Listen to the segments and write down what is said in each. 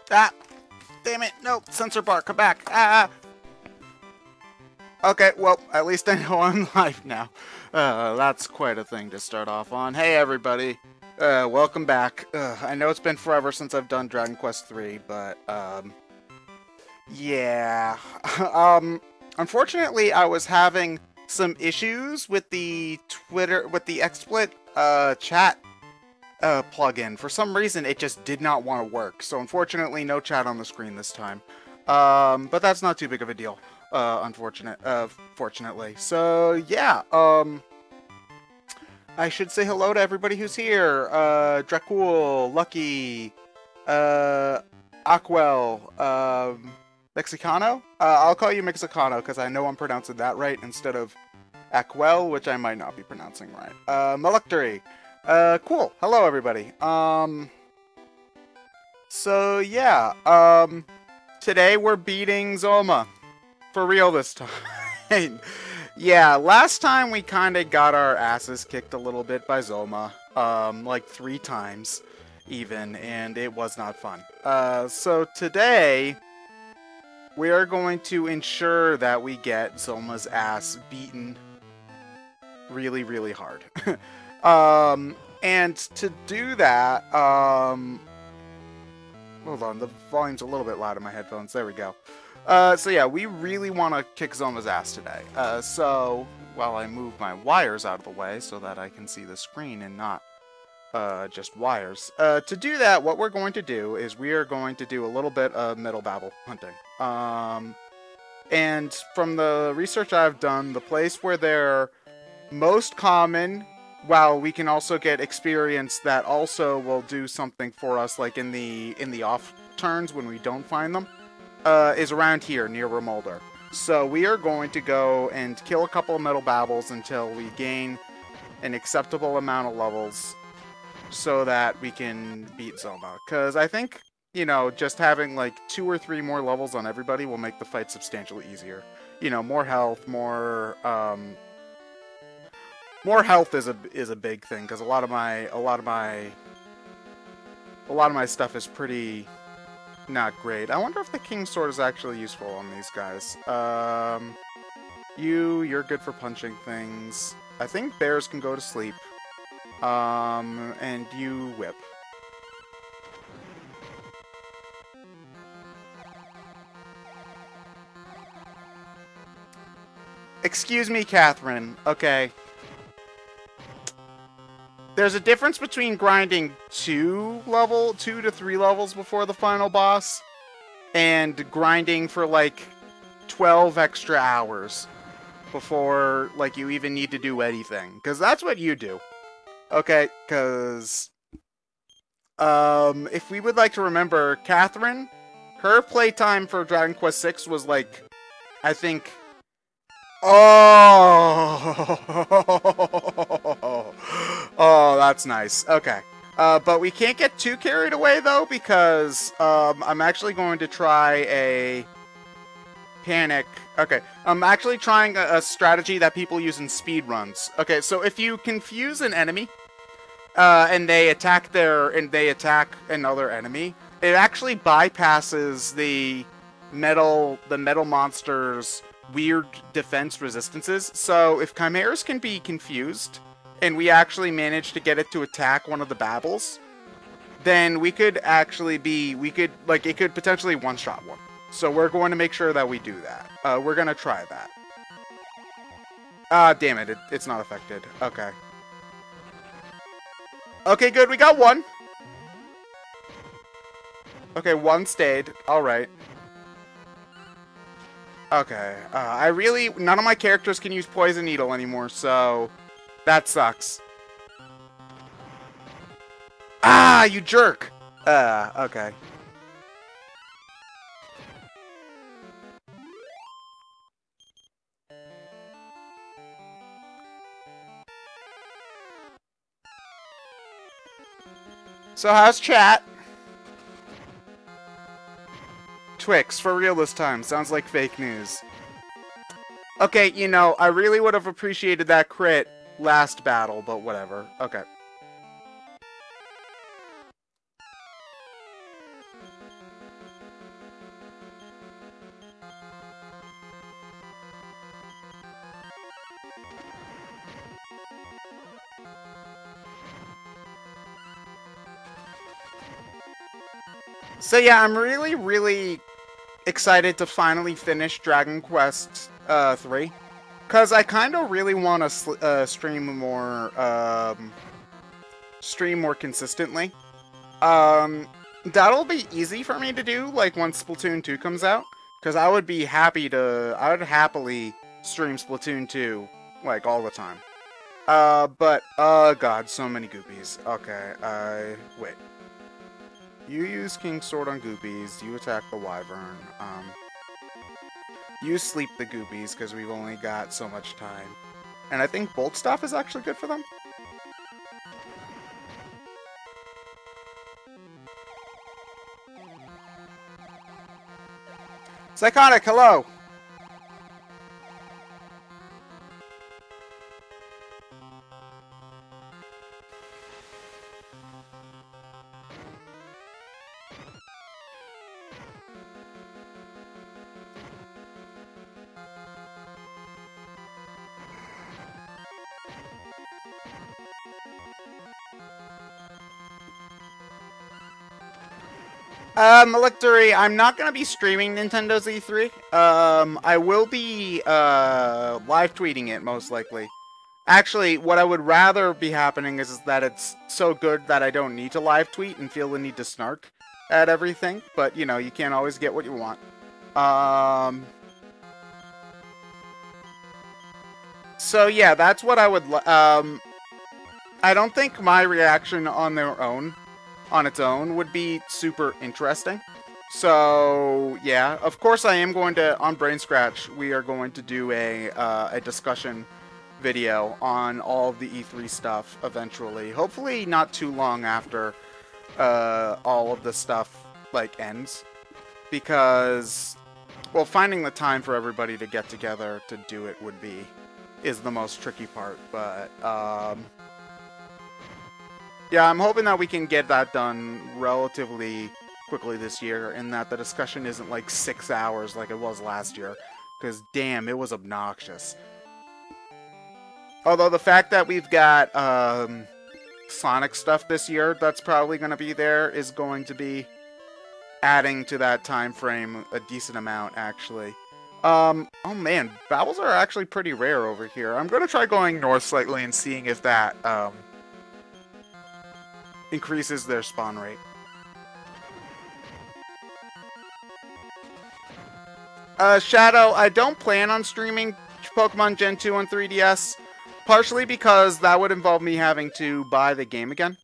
Ah! Damn it! No! Sensor bar, come back! Ah! Okay, well, at least I know I'm live now. That's quite a thing to start off on. Hey, everybody. Welcome back. I know it's been forever since I've done Dragon Quest III, but, yeah. Unfortunately, I was having some issues with the XSplit, chat, plugin. For some reason, it just did not want to work. So, unfortunately, no chat on the screen this time. But that's not too big of a deal. Fortunately. So, yeah, I should say hello to everybody who's here. Dracul, Lucky, Aquel, Mexicano? I'll call you Mexicano, because I know I'm pronouncing that right, instead of Aquel, which I might not be pronouncing right. Melectory. Cool. Hello, everybody. So, yeah, today we're beating Zoma. For real this time. Yeah, last time we kind of got our asses kicked a little bit by Zoma. Like 3 times, even, and it was not fun. So today, we are going to ensure that we get Zoma's ass beaten really, really hard. And to do that, hold on, the volume's a little bit loud in my headphones. There we go. So yeah, we really want to kick Zoma's ass today. So, while I move my wires out of the way so that I can see the screen and not, just wires. To do that, what we're going to do is we are going to do a little bit of metal babble hunting. And from the research I've done, the place where they're most common, while we can also get experience that also will do something for us, like in the off turns when we don't find them, is around here, near Remolder. So we are going to go and kill a couple of metal babbles until we gain an acceptable amount of levels so that we can beat Zoma. Because I think, you know, just having like 2 or 3 more levels on everybody will make the fight substantially easier. You know, more health, more health is a big thing, because a lot of my stuff is pretty not great. I wonder if the King's Sword is actually useful on these guys. You're good for punching things. I think bears can go to sleep. And you whip. Excuse me, Catherine. Okay. There's a difference between grinding 2 to 3 levels before the final boss, and grinding for like 12 extra hours before like you even need to do anything. Because that's what you do. Okay, because if we would like to remember, Catherine, her playtime for Dragon Quest VI was like, I think... Oh, that's nice. Okay. But we can't get too carried away, though, because I'm actually going to try a panic. Okay. I'm actually trying a strategy that people use in speedruns. Okay, so if you confuse an enemy, and they attack another enemy, it actually bypasses the metal monster's weird defense resistances. So if chimeras can be confused, and we actually manage to get it to attack one of the babbles, then it could potentially one-shot one. So we're going to make sure that we do that. We're going to try that. Ah, damn it, it's not affected. Okay. Okay, good, we got 1. Okay, 1 stayed. Alright. Okay, none of my characters can use Poison Needle anymore, so that sucks. Ah, you jerk! Okay. So how's chat? Twix, for real this time. Sounds like fake news. Okay, you know, I really would have appreciated that crit last battle, but whatever. Okay. So yeah, I'm really, really excited to finally finish Dragon Quest 3. Because I kind of really want to stream more consistently. That'll be easy for me to do, like, once Splatoon 2 comes out. Because I would happily stream Splatoon 2, like, all the time. God, so many goopies. Okay, wait. You use King's Sword on goopies, you attack the Wyvern, you sleep the goopies, because we've only got so much time. And I think Bolt Staff is actually good for them. Psychotic, hello! Electory, I'm not going to be streaming Nintendo's E3. I will be, live tweeting it, most likely. Actually, what I would rather be happening is that it's so good that I don't need to live tweet and feel the need to snark at everything. But, you know, you can't always get what you want. So, yeah, that's what I would, I don't think my reaction on its own would be super interesting. So, yeah, of course I am going to, on Brain Scratch, we are going to do a discussion video on all of the E3 stuff eventually. Hopefully not too long after all of the stuff, like, ends. Because, well, finding the time for everybody to get together to do it is the most tricky part, but, yeah, I'm hoping that we can get that done relatively quickly this year, and that the discussion isn't like 6 hours like it was last year, because damn, it was obnoxious. Although the fact that we've got Sonic stuff this year that's probably going to be there is going to be adding to that time frame a decent amount, actually. Oh man, bowels are actually pretty rare over here. I'm going to try going north slightly and seeing if that increases their spawn rate. Shadow, I don't plan on streaming Pokemon Gen 2 on 3DS, partially because that would involve me having to buy the game again.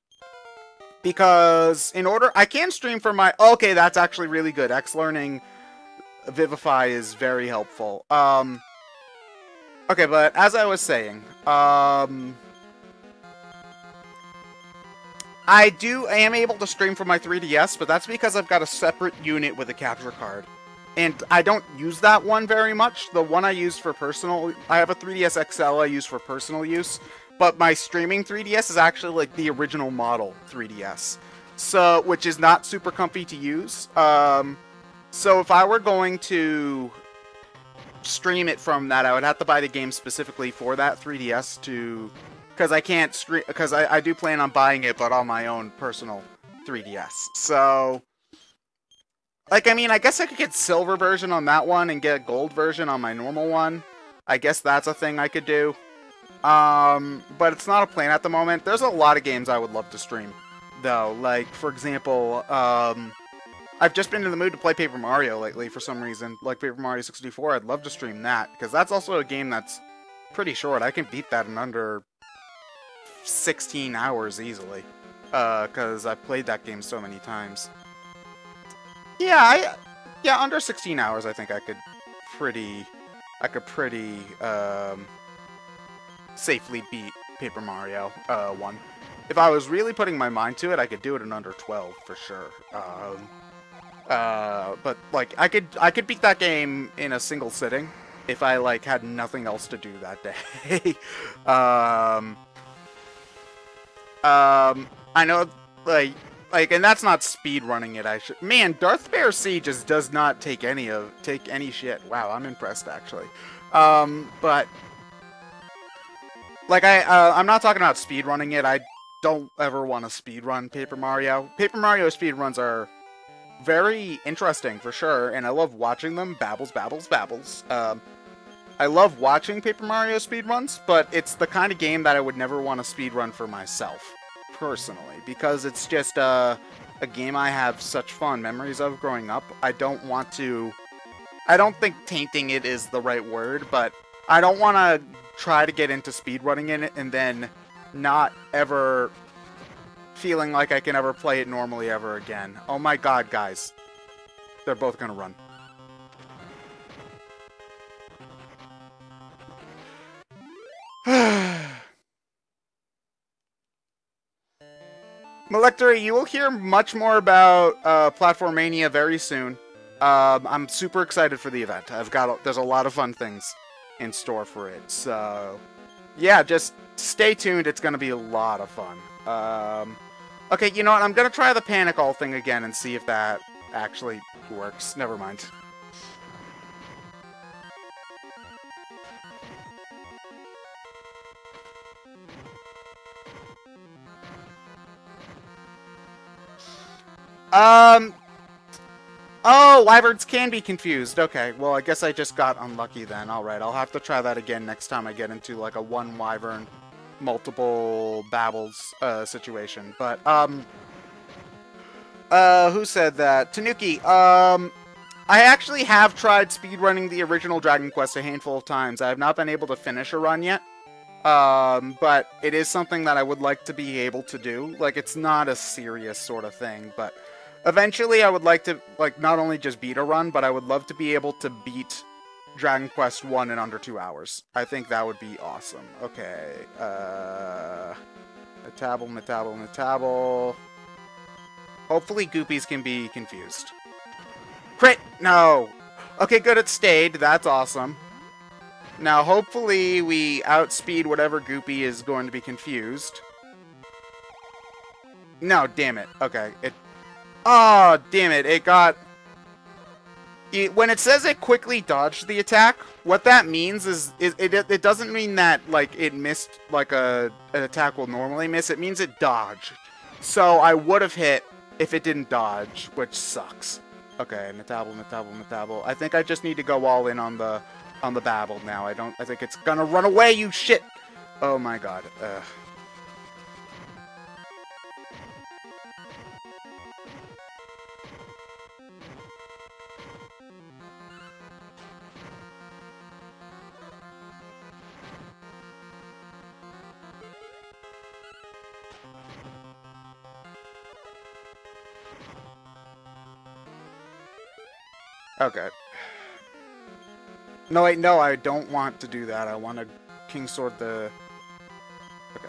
Because I can stream for my... Okay, that's actually really good. X-Learning Vivify is very helpful. Okay, but as I was saying, I am able to stream from my 3DS, but that's because I've got a separate unit with a capture card. And I don't use that one very much. The one I use for personal... I have a 3DS XL I use for personal use, but my streaming 3DS is actually like the original model 3DS. So, which is not super comfy to use. So if I were going to stream it from that, I would have to buy the game specifically for that 3DS to... Because I can't stream, because I do plan on buying it, but on my own personal 3DS. So, like, I mean, I guess I could get silver version on that one and get a gold version on my normal one. I guess that's a thing I could do. But it's not a plan at the moment. There's a lot of games I would love to stream, though. Like, for example, I've just been in the mood to play Paper Mario lately for some reason. Like Paper Mario 64, I'd love to stream that, because that's also a game that's pretty short. I can beat that in under 16 hours easily, because I've played that game so many times. Yeah, under 16 hours I think I could pretty safely beat Paper Mario 1. If I was really putting my mind to it, I could do it in under 12 for sure. But like I could beat that game in a single sitting if I like had nothing else to do that day. I know, like, and that's not speed running it. Man, Darth Vader Siege just does not take any shit. Wow, I'm impressed actually. But like I'm not talking about speed running it. I don't ever want to speed run Paper Mario. Paper Mario speed runs are very interesting for sure, and I love watching them. Babbles, babbles, babbles. I love watching Paper Mario speedruns, but it's the kind of game that I would never want to speedrun for myself, personally, because it's just a game I have such fond memories of growing up. I don't want to... I don't think tainting it is the right word, but I don't want to try to get into speedrunning in it and then not ever feeling like I can ever play it normally ever again. Oh my god, guys. They're both gonna run. Melectory, you will hear much more about Platformania very soon. I'm super excited for the event. There's a lot of fun things in store for it. So, yeah, just stay tuned. It's going to be a lot of fun. Okay, you know what? I'm going to try the Panic All thing again and see if that actually works. Never mind. Oh, wyverns can be confused. Okay, well, I guess I just got unlucky then. Alright, I'll have to try that again next time I get into, like, a one wyvern, multiple babbles, situation. But, who said that? Tanuki, I actually have tried speedrunning the original Dragon Quest a handful of times. I have not been able to finish a run yet. But it is something that I would like to be able to do. Like, it's not a serious sort of thing, but... Eventually, I would like to, like, not only just beat a run, but I would love to be able to beat Dragon Quest 1 in under 2 hours. I think that would be awesome. Okay, Metabble. Hopefully Goopies can be confused. Crit! No! Okay, good, it stayed. That's awesome. Now, hopefully we outspeed whatever Goopy is going to be confused. No, damn it. Okay, oh, damn it, it got... When it says it quickly dodged the attack, what that means is it doesn't mean that, like, it missed, like, an attack will normally miss. It means it dodged. So I would have hit if it didn't dodge, which sucks. Okay, Metabble. I think I just need to go all in on the babble now. I think it's gonna run away, you shit! Oh my god, Okay. No, wait, no, I don't want to do that. I want to King Sword the... Okay.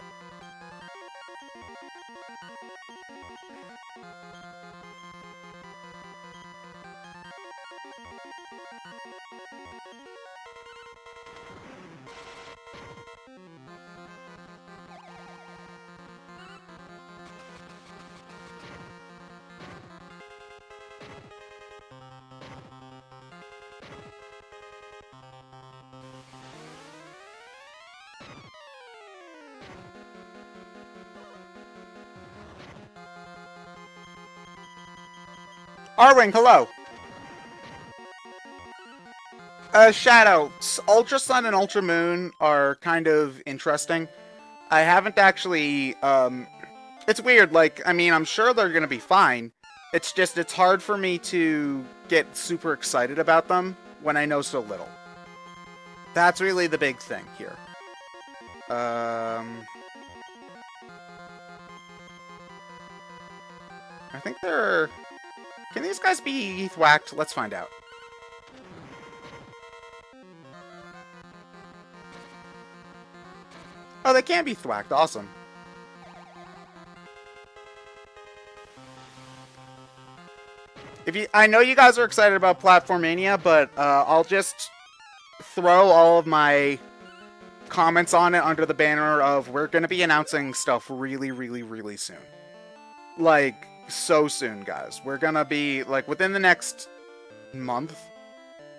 Arwing, hello! Shadow, Ultra Sun and Ultra Moon are kind of interesting. I haven't actually, it's weird, like, I mean, I'm sure they're gonna be fine. It's just, it's hard for me to get super excited about them when I know so little. That's really the big thing here. I think they're... Can these guys be thwacked? Let's find out. Oh, they can be thwacked. Awesome. I know you guys are excited about Platformania, but I'll just throw all of my comments on it under the banner of we're going to be announcing stuff really, really, really soon. Like... so soon, guys. We're gonna be, like, within the next month,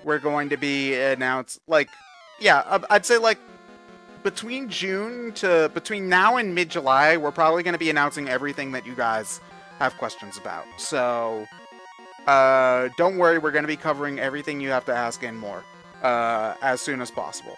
we're going to be announced, like, yeah, I'd say, like, between now and mid-July, we're probably gonna be announcing everything that you guys have questions about. So, Don't worry, we're going to be covering everything you have to ask and more as soon as possible.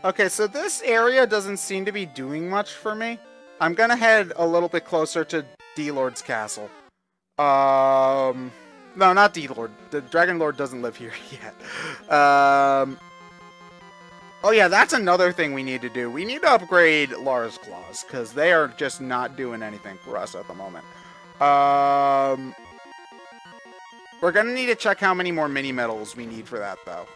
Okay, so this area doesn't seem to be doing much for me. I'm gonna head a little bit closer to D-Lord's castle. No, not D-Lord. The Dragon Lord doesn't live here yet. Oh yeah, that's another thing we need to do. We need to upgrade Lara's Claws, because they are just not doing anything for us at the moment. We're gonna need to check how many more mini-medals we need for that, though.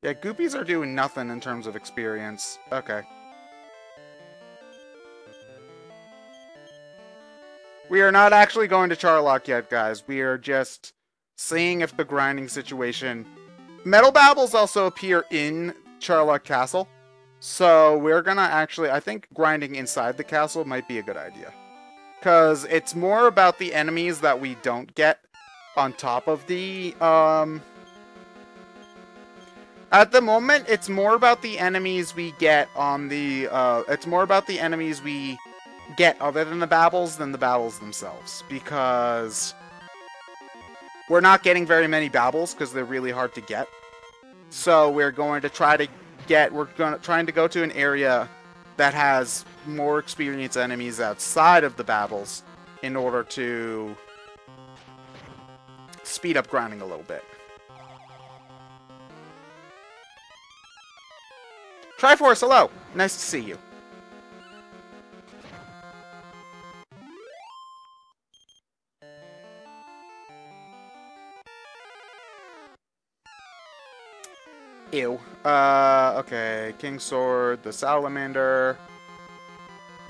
Yeah, Goopies are doing nothing in terms of experience. Okay. We are not actually going to Charlock yet, guys. We are just seeing if the grinding situation... Metal Babbles also appear in Charlock Castle. So we're gonna actually... I think grinding inside the castle might be a good idea. Because it's more about the enemies that we don't get on top of the... At the moment, it's more about the enemies we get on the, it's more about the enemies we get other than the Babbles than the Babbles themselves. Because we're not getting very many Babbles because they're really hard to get. So we're going to try to get, trying to go to an area that has more experienced enemies outside of the Babbles in order to speed up grinding a little bit. Triforce, hello! Nice to see you. Ew. Okay. King Sword, the Salamander.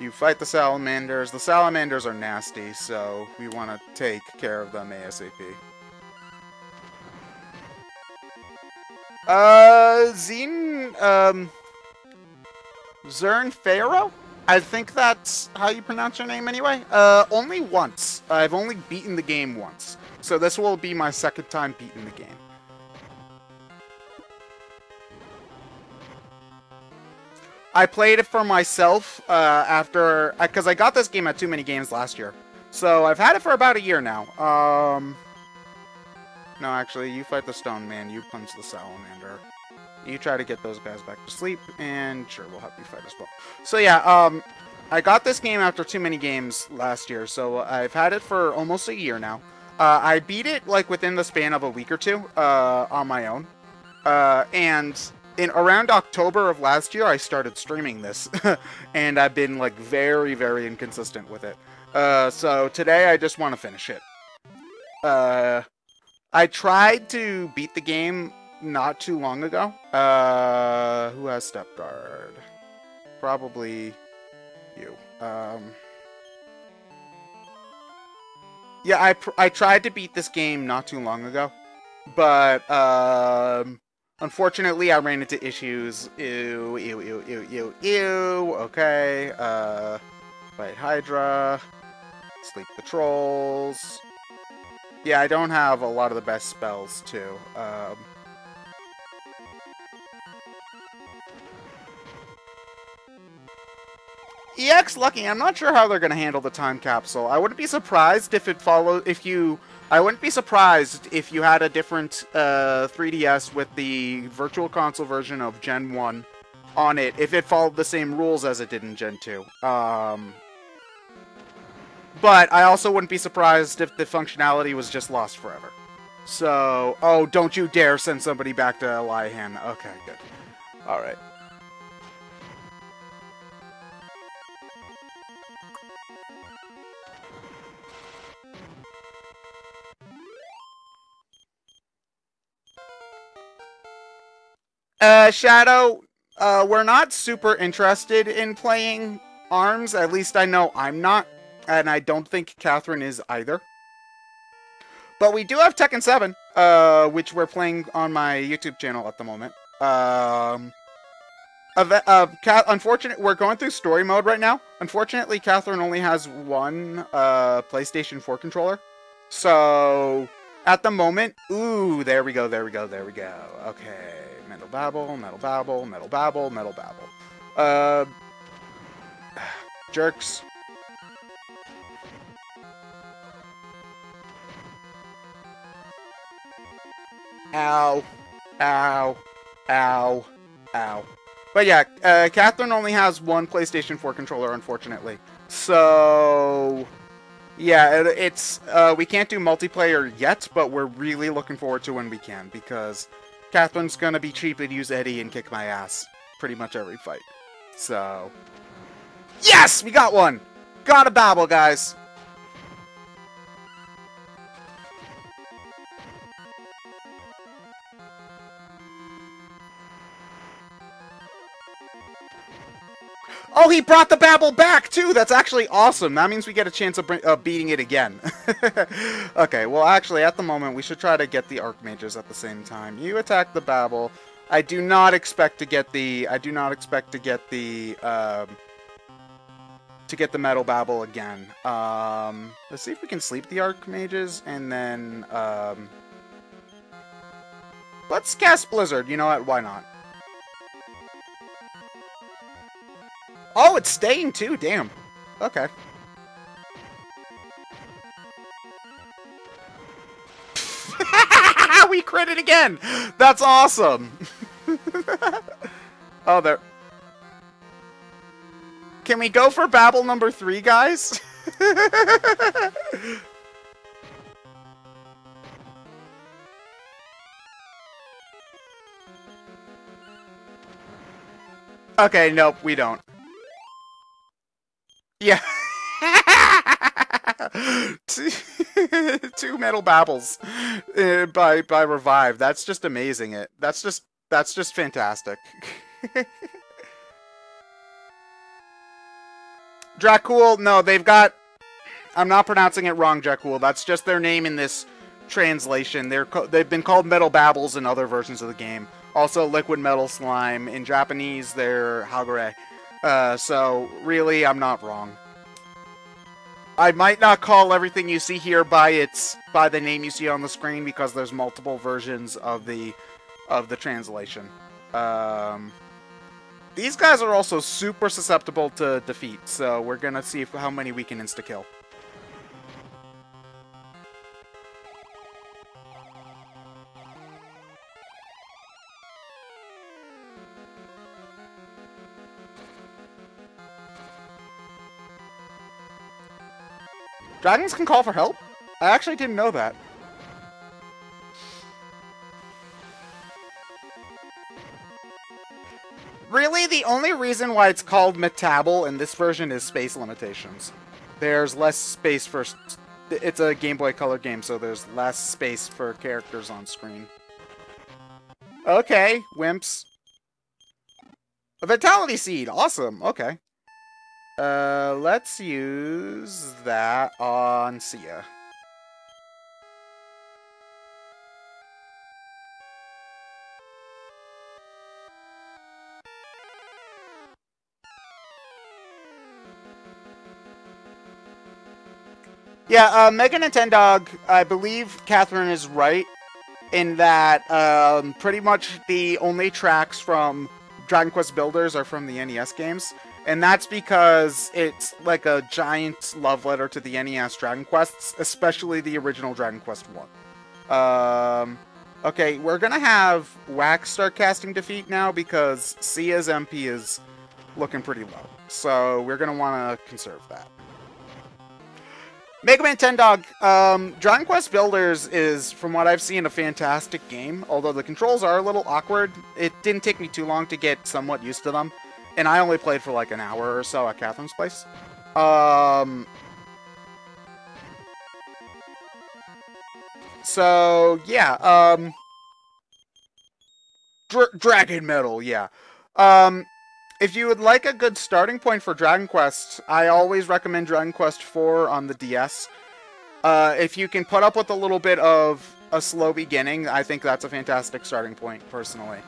You fight the Salamanders. The Salamanders are nasty, so we want to take care of them ASAP. Zern Pharaoh? I think that's how you pronounce your name anyway. Only once. I've only beaten the game once. So this will be my second time beating the game. I played it for myself because I got this game at Too Many Games last year. So I've had it for about a year now. No, actually, you fight the Stone Man. You punch the Salamander. You try to get those guys back to sleep, and sure, we'll help you fight as well. So yeah, I got this game after Too Many Games last year, so I've had it for almost a year now. I beat it, like, within the span of a week or two, on my own. And around October of last year, I started streaming this, and I've been, like, very, very inconsistent with it. So today, I just want to finish it. I tried to beat the game not too long ago. Who has Step Guard? Probably you. Yeah, I tried to beat this game not too long ago, but unfortunately I ran into issues. Ew. Okay. Fight Hydra. Sleep the Trolls. Yeah, I don't have a lot of the best spells too. EX Lucky, I'm not sure how they're going to handle the time capsule. I wouldn't be surprised if it I wouldn't be surprised if you had a different 3DS with the Virtual Console version of Gen 1 on it if it followed the same rules as it did in Gen 2. But I also wouldn't be surprised if the functionality was just lost forever. So, oh, don't you dare send somebody back to Lihan. Okay, good. Alright. Shadow, we're not super interested in playing ARMS. At least I know I'm not. And I don't think Catherine is either. But we do have Tekken 7, which we're playing on my YouTube channel at the moment. Unfortunately, we're going through story mode right now. Unfortunately, Catherine only has one PlayStation 4 controller. So, at the moment... Ooh, there we go, there we go, there we go. Okay. Metal Babble, Metal Babble, Metal Babble, Metal Babble. Jerks. Ow. Ow. Ow. Ow. But yeah, Catherine only has one PlayStation 4 controller, unfortunately. So... yeah, it's we can't do multiplayer yet, but we're really looking forward to when we can, because Catherine's gonna be cheap and use Eddie and kick my ass pretty much every fight. So... yes! We got one! Got a Babble, guys! Oh, he brought the Babble back, too! That's actually awesome! That means we get a chance of beating it again. Okay, well, actually, at the moment, we should try to get the Archmages at the same time. You attack the Babble. I do not expect to get the... to get the Metal Babble again. Let's see if we can sleep the Archmages, and then, let's cast Blizzard. You know what? Why not? Oh, it's staying too. Damn. Okay. We crit it again. That's awesome. Oh, there. Can we go for Babble number 3, guys? Okay, nope, we don't. Yeah. Two Metal Babbles by Revive. That's just amazing. That's just fantastic. Dracul, no, they've got... I'm not pronouncing it wrong, Dracul. That's just their name in this translation. They've been called Metal Babbles in other versions of the game. Also, Liquid Metal Slime. In Japanese, they're Hagure. So, really, I'm not wrong. I might not call everything you see here by the name you see on the screen, because there's multiple versions of the translation. These guys are also super susceptible to defeat, so we're gonna see how many we can insta-kill. Dragons can call for help? I actually didn't know that. Really, the only reason why it's called Metabel in this version is space limitations. There's less space for... It's a Game Boy Color game, so there's less space for characters on screen. Okay, wimps. A Vitality Seed! Awesome, okay. Let's use that on Sia. Yeah, Mega Nintendog, I believe Catherine is right in that pretty much the only tracks from Dragon Quest Builders are from the NES games. And that's because it's like a giant love letter to the NES Dragon Quests, especially the original Dragon Quest 1. Okay, we're gonna have Wax start casting Defeat now because Sia's MP is looking pretty low. So we're gonna want to conserve that. Mega Man 10 Dog, Dragon Quest Builders is, from what I've seen, a fantastic game. Although the controls are a little awkward, it didn't take me too long to get somewhat used to them. And I only played for like an hour or so at Catherine's place. So, yeah, Dragon Metal, yeah. If you would like a good starting point for Dragon Quest, I always recommend Dragon Quest IV on the DS. If you can put up with a little bit of a slow beginning, I think that's a fantastic starting point, personally.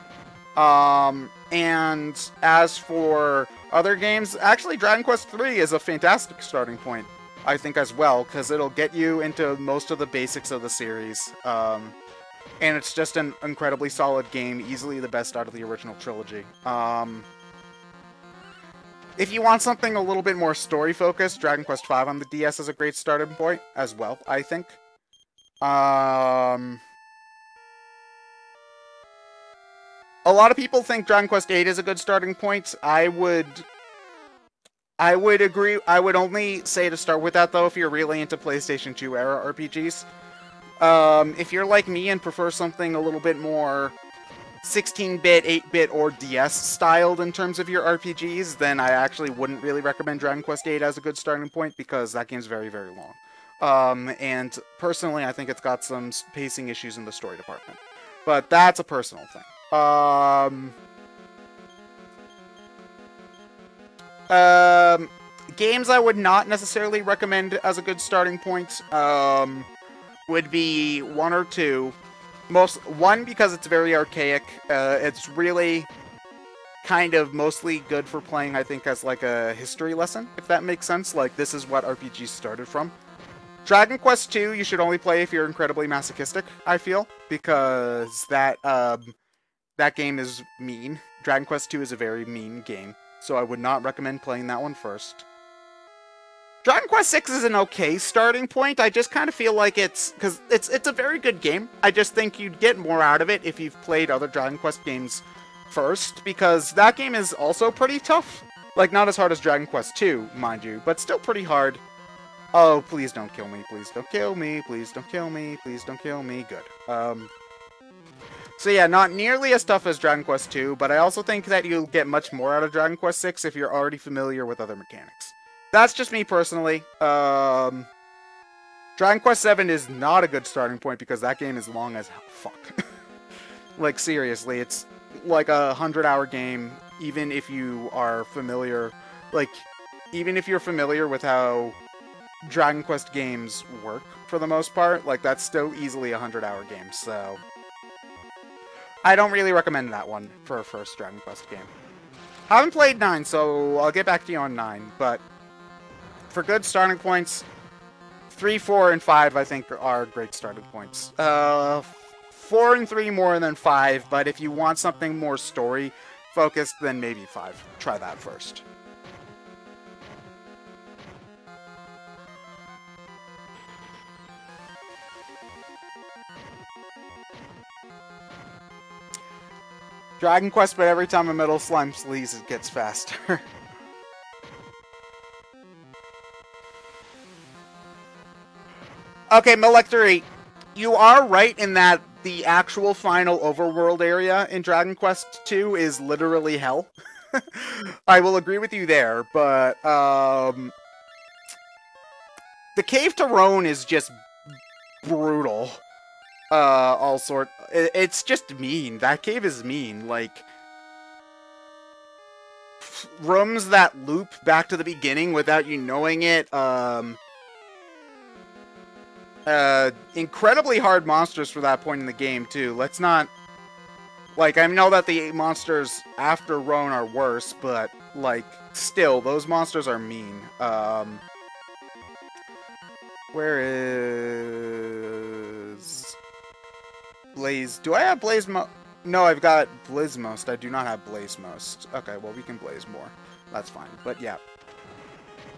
And as for other games, actually Dragon Quest III is a fantastic starting point, I think, as well, because it'll get you into most of the basics of the series. And it's just an incredibly solid game, easily the best out of the original trilogy. If you want something a little bit more story-focused, Dragon Quest V on the DS is a great starting point as well, I think. A lot of people think Dragon Quest VIII is a good starting point. I would agree. I would only say to start with that, though, if you're really into PlayStation 2 era RPGs. If you're like me and prefer something a little bit more 16-bit, 8-bit, or DS styled in terms of your RPGs, then I actually wouldn't really recommend Dragon Quest VIII as a good starting point, because that game's very, very long. And personally, I think it's got some pacing issues in the story department. But that's a personal thing. Games I would not necessarily recommend as a good starting point would be one or two. One, because it's very archaic. It's really kind of mostly good for playing, I think, as like a history lesson, if that makes sense. Like, this is what RPGs started from. Dragon Quest II, you should only play if you're incredibly masochistic, I feel, because that game is mean. Dragon Quest II is a very mean game, so I would not recommend playing that one first. Dragon Quest VI is an okay starting point. I just kind of feel like it's a very good game. I just think you'd get more out of it if you've played other Dragon Quest games first, because that game is also pretty tough. Like, not as hard as Dragon Quest II, mind you, but still pretty hard. Oh, please don't kill me, please don't kill me, please don't kill me, please don't kill me. Good. So yeah, not nearly as tough as Dragon Quest II, but I also think that you'll get much more out of Dragon Quest VI if you're already familiar with other mechanics. That's just me personally. Dragon Quest VII is not a good starting point because that game is long as hell. Fuck. Like, seriously, it's like a 100-hour game, even if you are familiar, like, even if you're familiar with how Dragon Quest games work for the most part, like, that's still easily a 100-hour game, so I don't really recommend that one for a first Dragon Quest game. I haven't played 9, so I'll get back to you on 9, but for good starting points, 3, 4, and 5, I think, are great starting points. 4 and 3 more than 5, but if you want something more story-focused, then maybe 5. Try that first. Dragon Quest, but every time a metal slime sleaze, it gets faster. Okay, Melectory, you are right in that the actual final overworld area in Dragon Quest II is literally hell. I will agree with you there, but the Cave to Roan is just brutal. It's just mean. That cave is mean. Like, rooms that loop back to the beginning without you knowing it. Incredibly hard monsters for that point in the game, too. Let's not... Like, I know that the monsters after Roan are worse, but, like, still, those monsters are mean. Where is... Blaze... Do I have Blaze Most? No, I've got Blizmost. I do not have Blaze Most. Okay, well, we can Blaze more. That's fine, but yeah.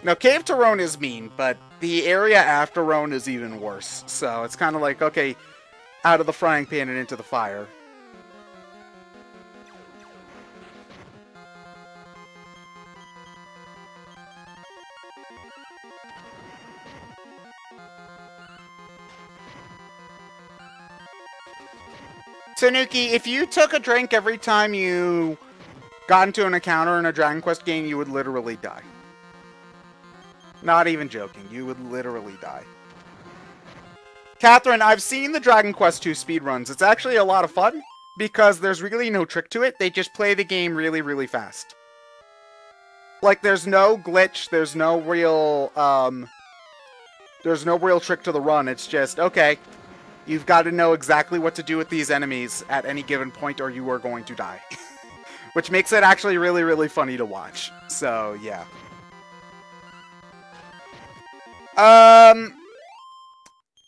Now, Cave to Roan is mean, but the area after Roan is even worse. So, it's kind of like, okay, out of the frying pan and into the fire. Tanuki, if you took a drink every time you got into an encounter in a Dragon Quest game, you would literally die. Not even joking, you would literally die. Catherine, I've seen the Dragon Quest II speedruns. It's actually a lot of fun, because there's really no trick to it. They just play the game really, really fast. Like, there's no glitch, there's no real trick to the run. It's just, okay, you've got to know exactly what to do with these enemies at any given point or you are going to die. Which makes it actually really, really funny to watch. So, yeah.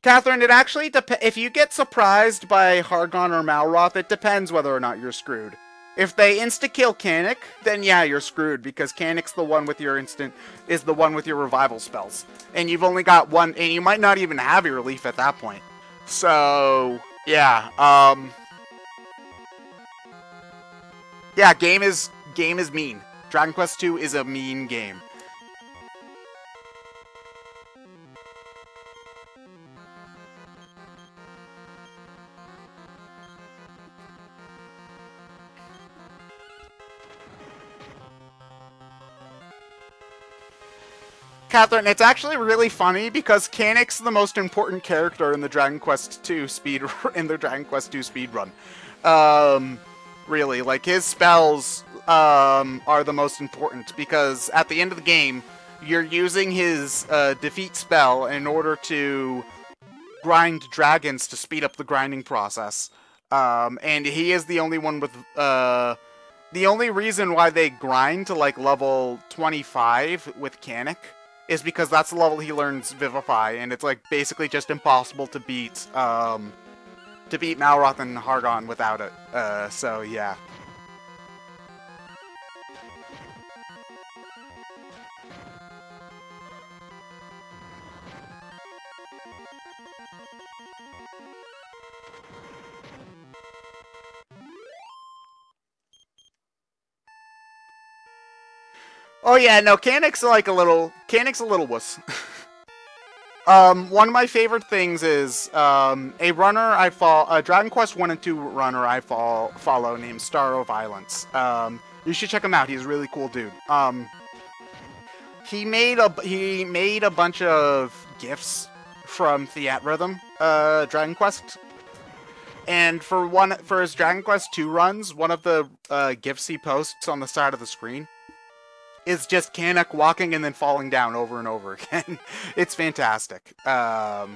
Catherine, it actually if you get surprised by Hargon or Malroth, it depends whether or not you're screwed. If they insta-kill Kanik, then yeah, you're screwed, because Kanik's the one with your is the one with your revival spells. And you've only got one, and you might not even have your relief at that point. So, yeah, yeah, game is mean. Dragon Quest II is a mean game. Catherine, it's actually really funny because Kanik's the most important character in the Dragon Quest II speedrun. Really, like, his spells are the most important, because at the end of the game, you're using his defeat spell in order to grind dragons to speed up the grinding process. And he is the only one with the only reason why they grind to like level 25 with Kanik is because that's the level he learns Vivify, and it's like basically just impossible to beat Malroth and Hargon without it. So yeah. Oh yeah, no, Kanik's a little wuss. One of my favorite things is, a Dragon Quest 1 and 2 runner I follow named Starro Violence. You should check him out, he's a really cool dude. He made a bunch of GIFs from Theatrhythm, Dragon Quest. And for his Dragon Quest 2 runs, one of the GIFs he posts on the side of the screen is just Kanik walking and then falling down over and over again. It's fantastic. Real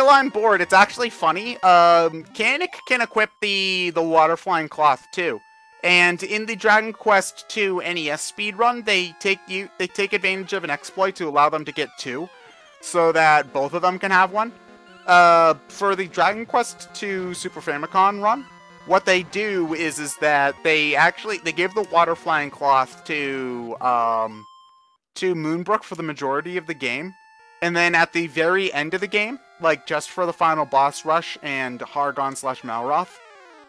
on board, it's actually funny. Kanik can equip the water flying cloth too. And in the Dragon Quest II NES speedrun, they take advantage of an exploit to allow them to get two, so that both of them can have one. For the Dragon Quest II Super Famicom run, what they do is that they give the water flying cloth to Moonbrook for the majority of the game, and then at the very end of the game, like just for the final boss rush and Hargon/Malroth,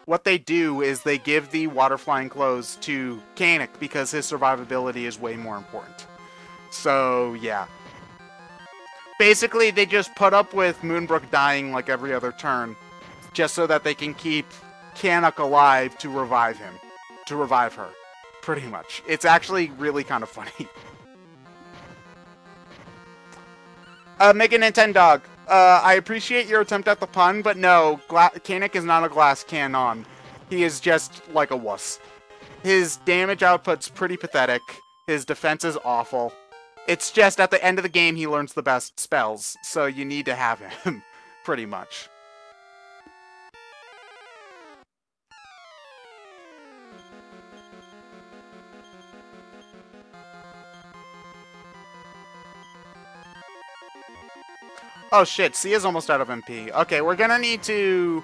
what they do is they give the water flying clothes to Kanik because his survivability is way more important. So yeah. Basically, they just put up with Moonbrook dying like every other turn, just so that they can keep Kanik alive to revive her, pretty much. It's actually really kind of funny. Mega Nintendog, I appreciate your attempt at the pun, but no, Kanik is not a glass cannon. He is just like a wuss. His damage output's pretty pathetic. His defense is awful. It's just, at the end of the game, he learns the best spells, so you need to have him, pretty much. Oh shit, Sia's almost out of MP. Okay, we're gonna need to...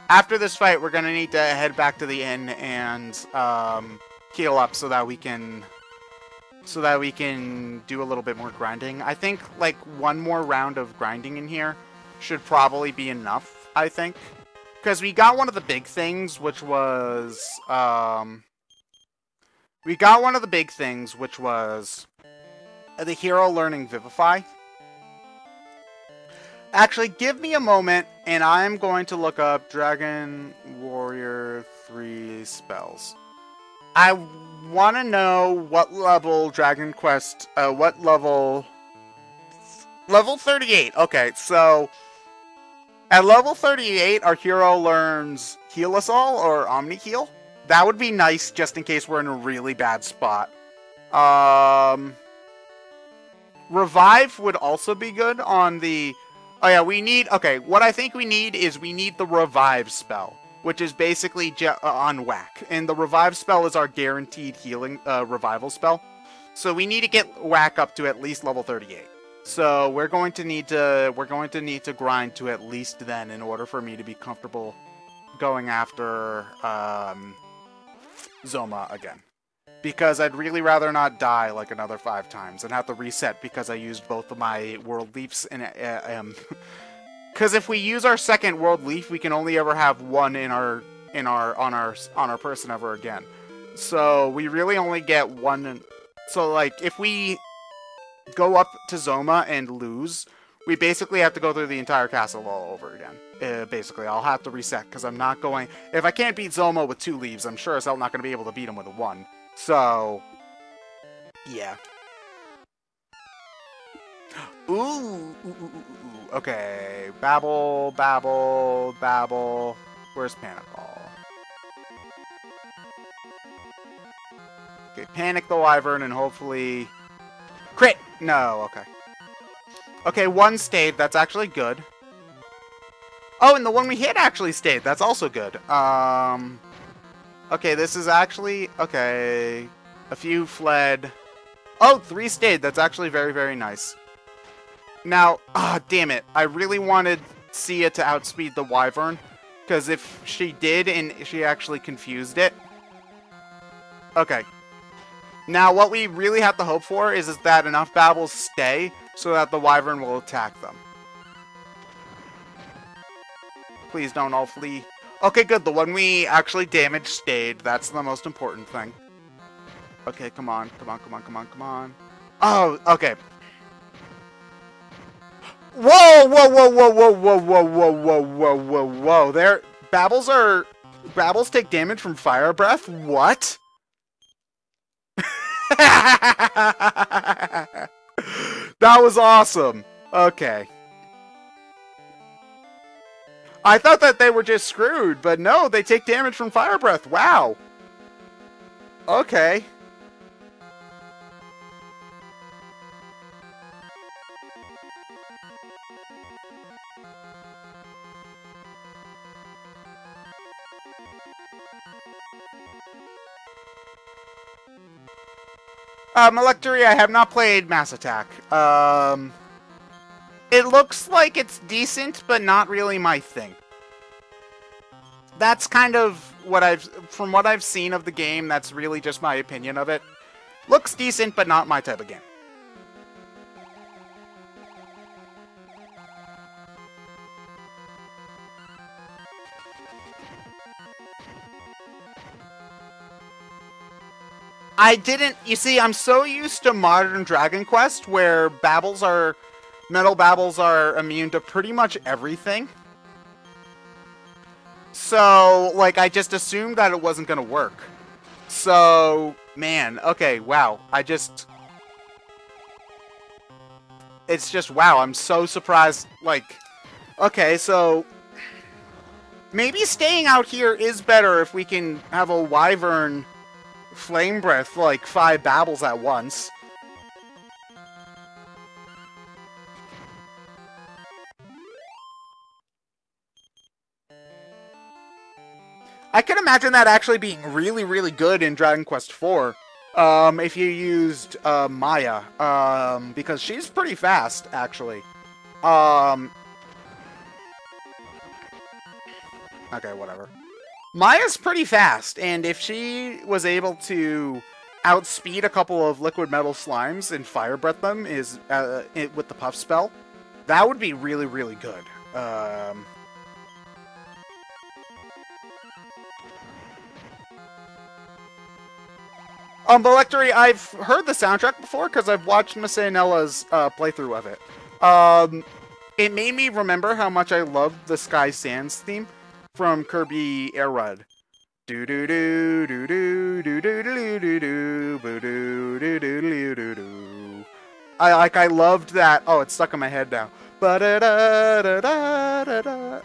After this fight, we're gonna need to head back to the inn and, heal up so that we can so that we can do a little bit more grinding. I think, like, one more round of grinding in here should probably be enough, I think. Because we got one of the big things, which was, we got one of the big things, which was the hero learning Vivify. Actually, give me a moment, and I'm going to look up Dragon Warrior 3 spells. I want to know what level Dragon Quest, what level... Level 38. Okay, so... At level 38, our hero learns Heal Us All, or Omni Heal. That would be nice, just in case we're in a really bad spot. Revive would also be good on the... Oh yeah, we need... Okay, what I think we need is we need the Revive spell, which is basically on whack. And the Revive spell is our guaranteed healing revival spell. So we need to get whack up to at least level 38. So we're going to need to grind to at least then in order for me to be comfortable going after Zoma again. Because I'd really rather not die like another 5 times and have to reset because I used both of my World Leafs and because if we use our second World Leaf, we can only ever have one on our person ever again. So we really only get one. So like if we go up to Zoma and lose, we basically have to go through the entire castle all over again. Basically, I'll have to reset because I'm not going. If I can't beat Zoma with 2 leaves, I'm sure as hell not going to be able to beat him with a 1. So, yeah. Ooh. Okay. Babble, babble, babble. Where's Panic Ball? Okay, Panic the Wyvern and hopefully... Crit! No, okay. Okay, 1 stayed. That's actually good. Oh, and the one we hit actually stayed. That's also good. Okay, this is actually... Okay. A few fled. Oh, 3 stayed. That's actually very, very nice. Now, damn it. I really wanted Sia to outspeed the Wyvern. Because if she did and she actually confused it... Okay. Now, what we really have to hope for is that enough Babbles stay so that the Wyvern will attack them. Please don't all flee. Okay, good. The one we actually damaged stayed. That's the most important thing. Okay, come on. Come on, come on, come on, come on. Oh, okay. Whoa, whoa, whoa, whoa, whoa, whoa, whoa, whoa, whoa, whoa, whoa, whoa. There, Babbles take damage from Fire Breath? What? That was awesome. Okay. I thought that they were just screwed, but no, they take damage from Fire Breath. Wow. Okay. Electri, I have not played Mass Attack. It looks like it's decent, but not really my thing. That's kind of what from what I've seen of the game, that's really just my opinion of it. Looks decent, but not my type of game. You see, I'm so used to modern Dragon Quest where Metal Babbles are immune to pretty much everything. So, like, I just assumed that it wasn't gonna work. So, man, okay, wow. It's just, wow, I'm so surprised, like, okay, so... Maybe staying out here is better if we can have a Wyvern Flame Breath, like, 5 Babbles at once. I can imagine that actually being really, really good in Dragon Quest IV, if you used Maya, because she's pretty fast, actually. Okay, whatever. Maya's pretty fast, and if she was able to outspeed a couple of liquid metal slimes and fire breath them is with the puff spell. That would be really, really good. Electri, I've heard the soundtrack before because I've watched Miss Anella's playthrough of it. It made me remember how much I loved the Sky Sands theme from Kirby Air Ride. Do do do do do do do do do do do do do do do do. I loved that. Oh, it's stuck in my head now. Oh,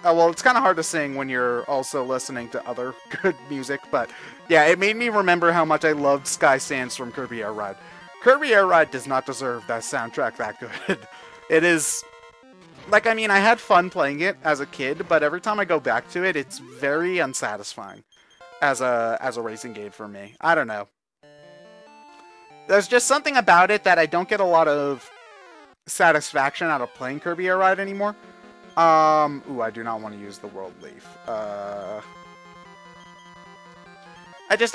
well, it's kind of hard to sing when you're also listening to other good music, but yeah, it made me remember how much I loved Sky Sands from Kirby Air Ride. Kirby Air Ride does not deserve that soundtrack that good. It is, like, I mean, I had fun playing it as a kid, but every time I go back to it, it's very unsatisfying as a racing game for me. I don't know. There's just something about it that I don't get a lot of satisfaction out of playing Kirby Air Ride anymore. Ooh, I do not want to use the World Leaf. I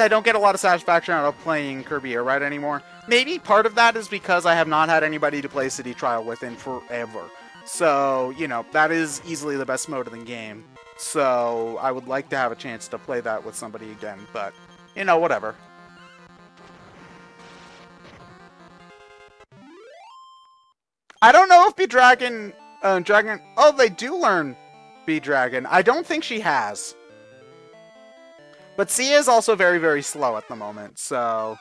don't get a lot of satisfaction out of playing Kirby Air Ride anymore. Maybe part of that is because I have not had anybody to play City Trial with in forever. So, you know, that is easily the best mode in the game. So, I would like to have a chance to play that with somebody again, but, you know, whatever. I don't know if B-Dragon, oh, they do learn B-Dragon. I don't think she has. But Sia is also very, very slow at the moment, so...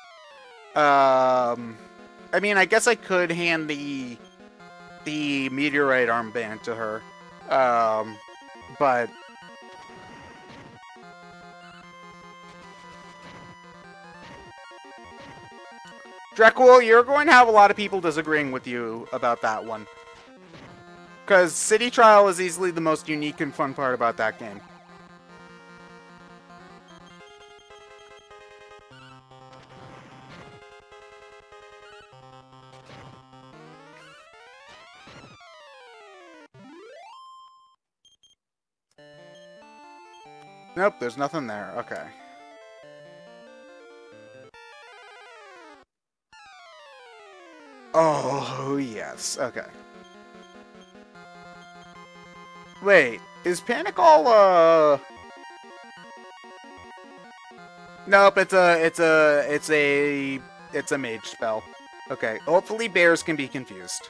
I mean, I guess I could hand the Meteorite armband to her. But... Dracul, you're going to have a lot of people disagreeing with you about that one. Because City Trial is easily the most unique and fun part about that game. Nope, there's nothing there. Okay. Oh, yes. Okay. Wait, is Panic all, Nope, it's a mage spell. Okay, hopefully bears can be confused.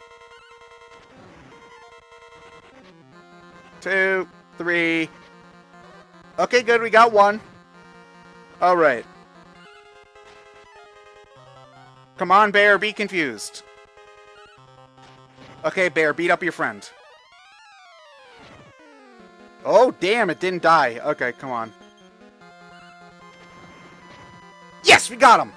2, 3... Okay, good, we got one. Alright. Come on, bear, be confused. Okay, bear, beat up your friend. Oh, damn, it didn't die. Okay, come on. Yes, we got him!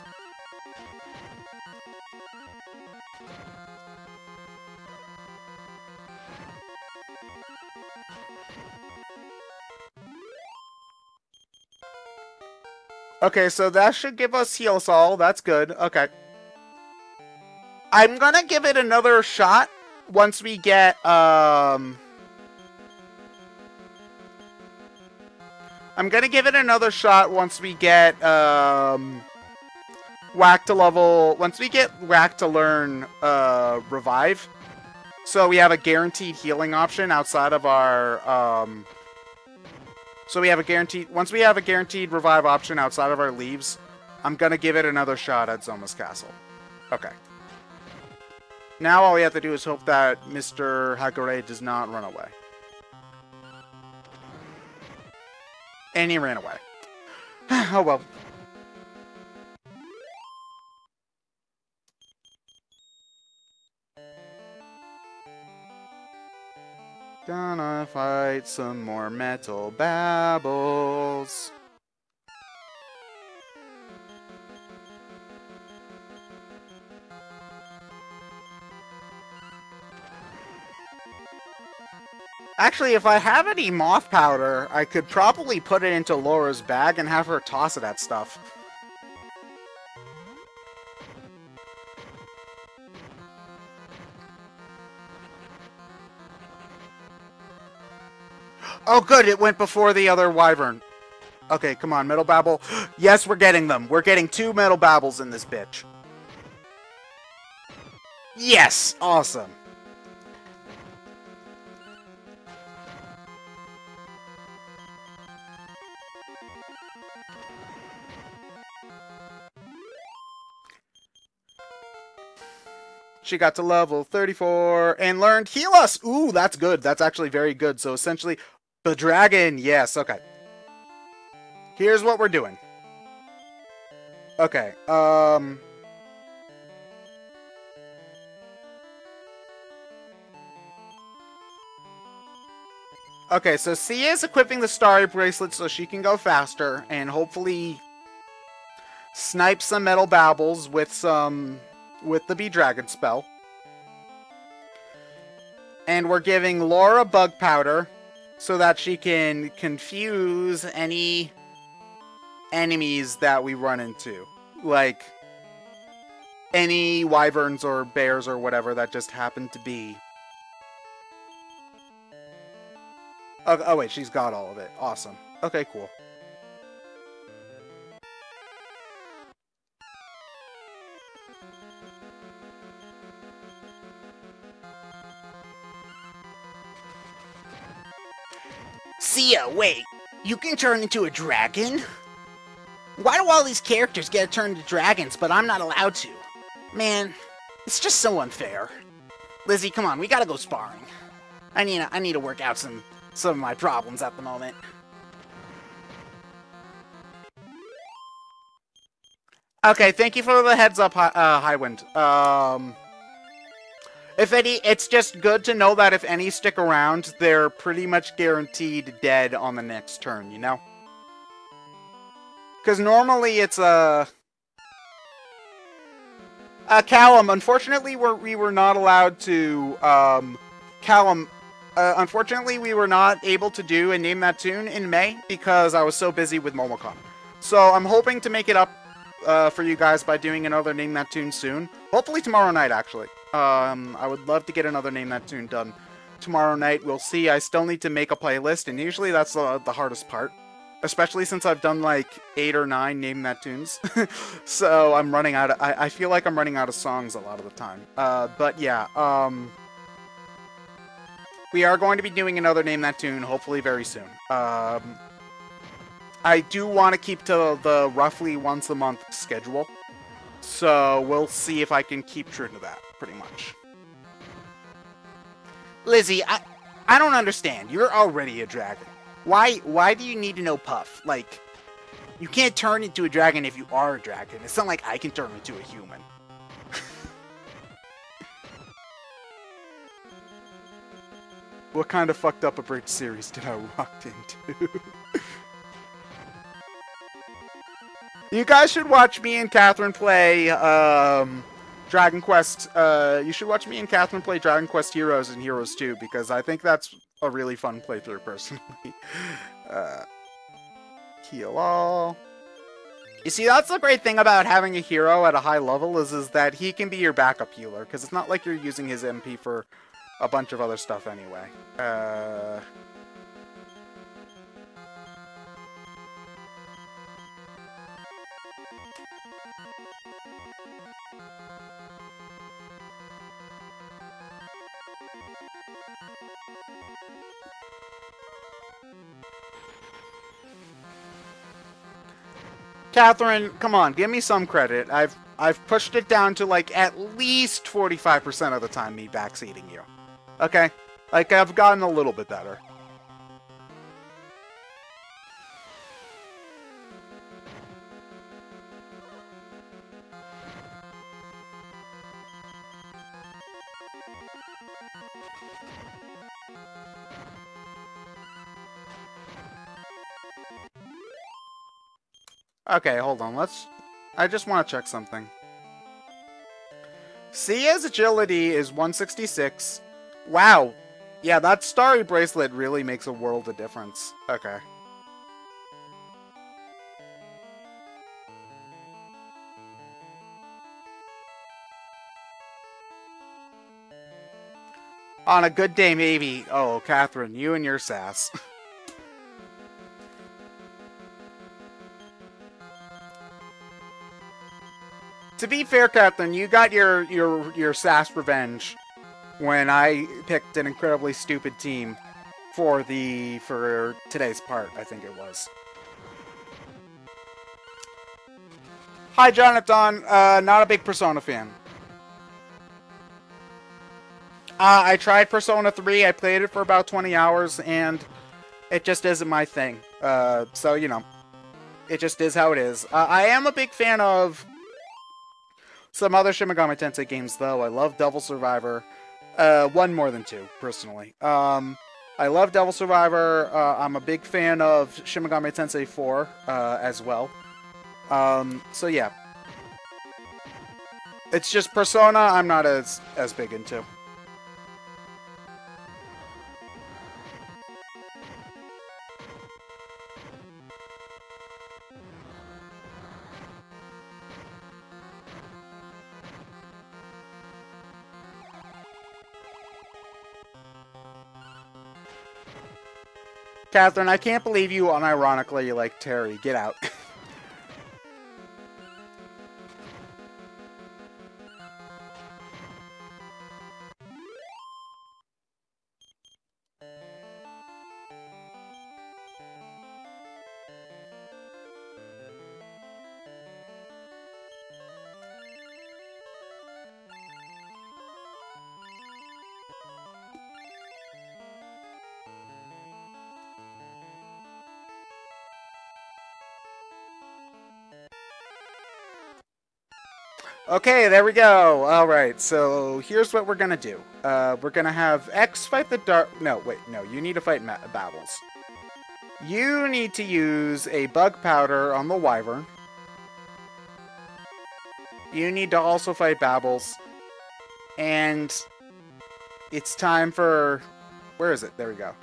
Okay, so that should give us Heal Sol. That's good. Okay. I'm gonna give it another shot once we get, I'm gonna give it another shot once we get, Whack to level... Once we get Whack to learn, Revive. So we have a guaranteed healing option outside of our, So we have a guaranteed... Once we have a guaranteed revive option outside of our leaves, I'm gonna give it another shot at Zoma's Castle. Okay. Now all we have to do is hope that Mr. Hagure does not run away. And he ran away. Oh well. Gonna fight some more metal babbles. Actually, if I have any moth powder, I could probably put it into Laura's bag and have her toss it at stuff. Oh good, it went before the other wyvern. Okay, come on, Metal Babble. Yes, we're getting them. We're getting 2 Metal Babbles in this bitch. Yes! Awesome. She got to level 34 and learned Heal Us! Ooh, that's good. That's actually very good. So essentially, the dragon. Yes, okay. Here's what we're doing. Okay, Okay, so Sia is equipping the Starry Bracelet so she can go faster and hopefully snipe some Metal Babbles with the Bee Dragon spell. And we're giving Laura Bug Powder so that she can confuse any enemies that we run into. Like any wyverns or bears or whatever that just happen to be. Oh wait, she's got all of it. Awesome. Okay, cool. Sia, wait. You can turn into a dragon? Why do all these characters get to turn into dragons, but I'm not allowed to? Man, it's just so unfair. Lizzie, come on, we gotta go sparring. I need to work out some of my problems at the moment. Okay, thank you for the heads up, Highwind. If any, it's just good to know that if any stick around, they're pretty much guaranteed dead on the next turn, you know? Because normally it's Callum, unfortunately we were not allowed to, Callum, unfortunately, we were not able to do a Name That Tune in May because I was so busy with Momocon. So I'm hoping to make it up for you guys by doing another Name That Tune soon. Hopefully tomorrow night, actually. I would love to get another Name That Tune done tomorrow night. We'll see. I still need to make a playlist, and usually that's the hardest part. Especially since I've done like 8 or 9 Name That Tunes. So I'm running out of... I feel like I'm running out of songs a lot of the time. But yeah, we are going to be doing another Name That Tune, hopefully very soon. I do want to keep to the roughly once a month schedule. So we'll see if I can keep true to that, pretty much. Lizzie, I don't understand. You're already a dragon. Why do you need to know Puff? Like, you can't turn into a dragon if you are a dragon. It's not like I can turn into a human. What kind of fucked up abridged series did I walk into? You guys should watch me and Catherine play Dragon Quest. You should watch me and Catherine play Dragon Quest Heroes and Heroes 2 because I think that's a really fun playthrough personally. Heal all. You see, that's the great thing about having a hero at a high level is that he can be your backup healer because it's not like you're using his MP for a bunch of other stuff anyway. Catherine, come on, give me some credit. I've pushed it down to like at least 45% of the time me backseating you. Okay? Like, I've gotten a little bit better. Okay, hold on, I just want to check something. Sia's agility is 166. Wow. Yeah, that Starry Bracelet really makes a world of difference. Okay. On a good day, maybe. Oh, Catherine, you and your sass. To be fair, Catherine, you got your sass revenge when I picked an incredibly stupid team for today's part, I think it was. Hi, Jonathan. Not a big Persona fan. I tried Persona 3. I played it for about 20 hours, and it just isn't my thing. So, you know, it just is how it is. I am a big fan of some other Shin Megami Tensei games, though. I love Devil Survivor. One more than two, personally. I love Devil Survivor. I'm a big fan of Shin Megami Tensei 4 as well. So yeah. It's just Persona I'm not as big into. Catherine, I can't believe you unironically like Terry. Get out. Okay, there we go. Alright, so here's what we're gonna do. We're gonna have X fight the Dark... No, wait, no, you need to fight Babbles. You need to use a bug powder on the Wyvern. You need to also fight Babbles. And it's time for... Where is it? There we go.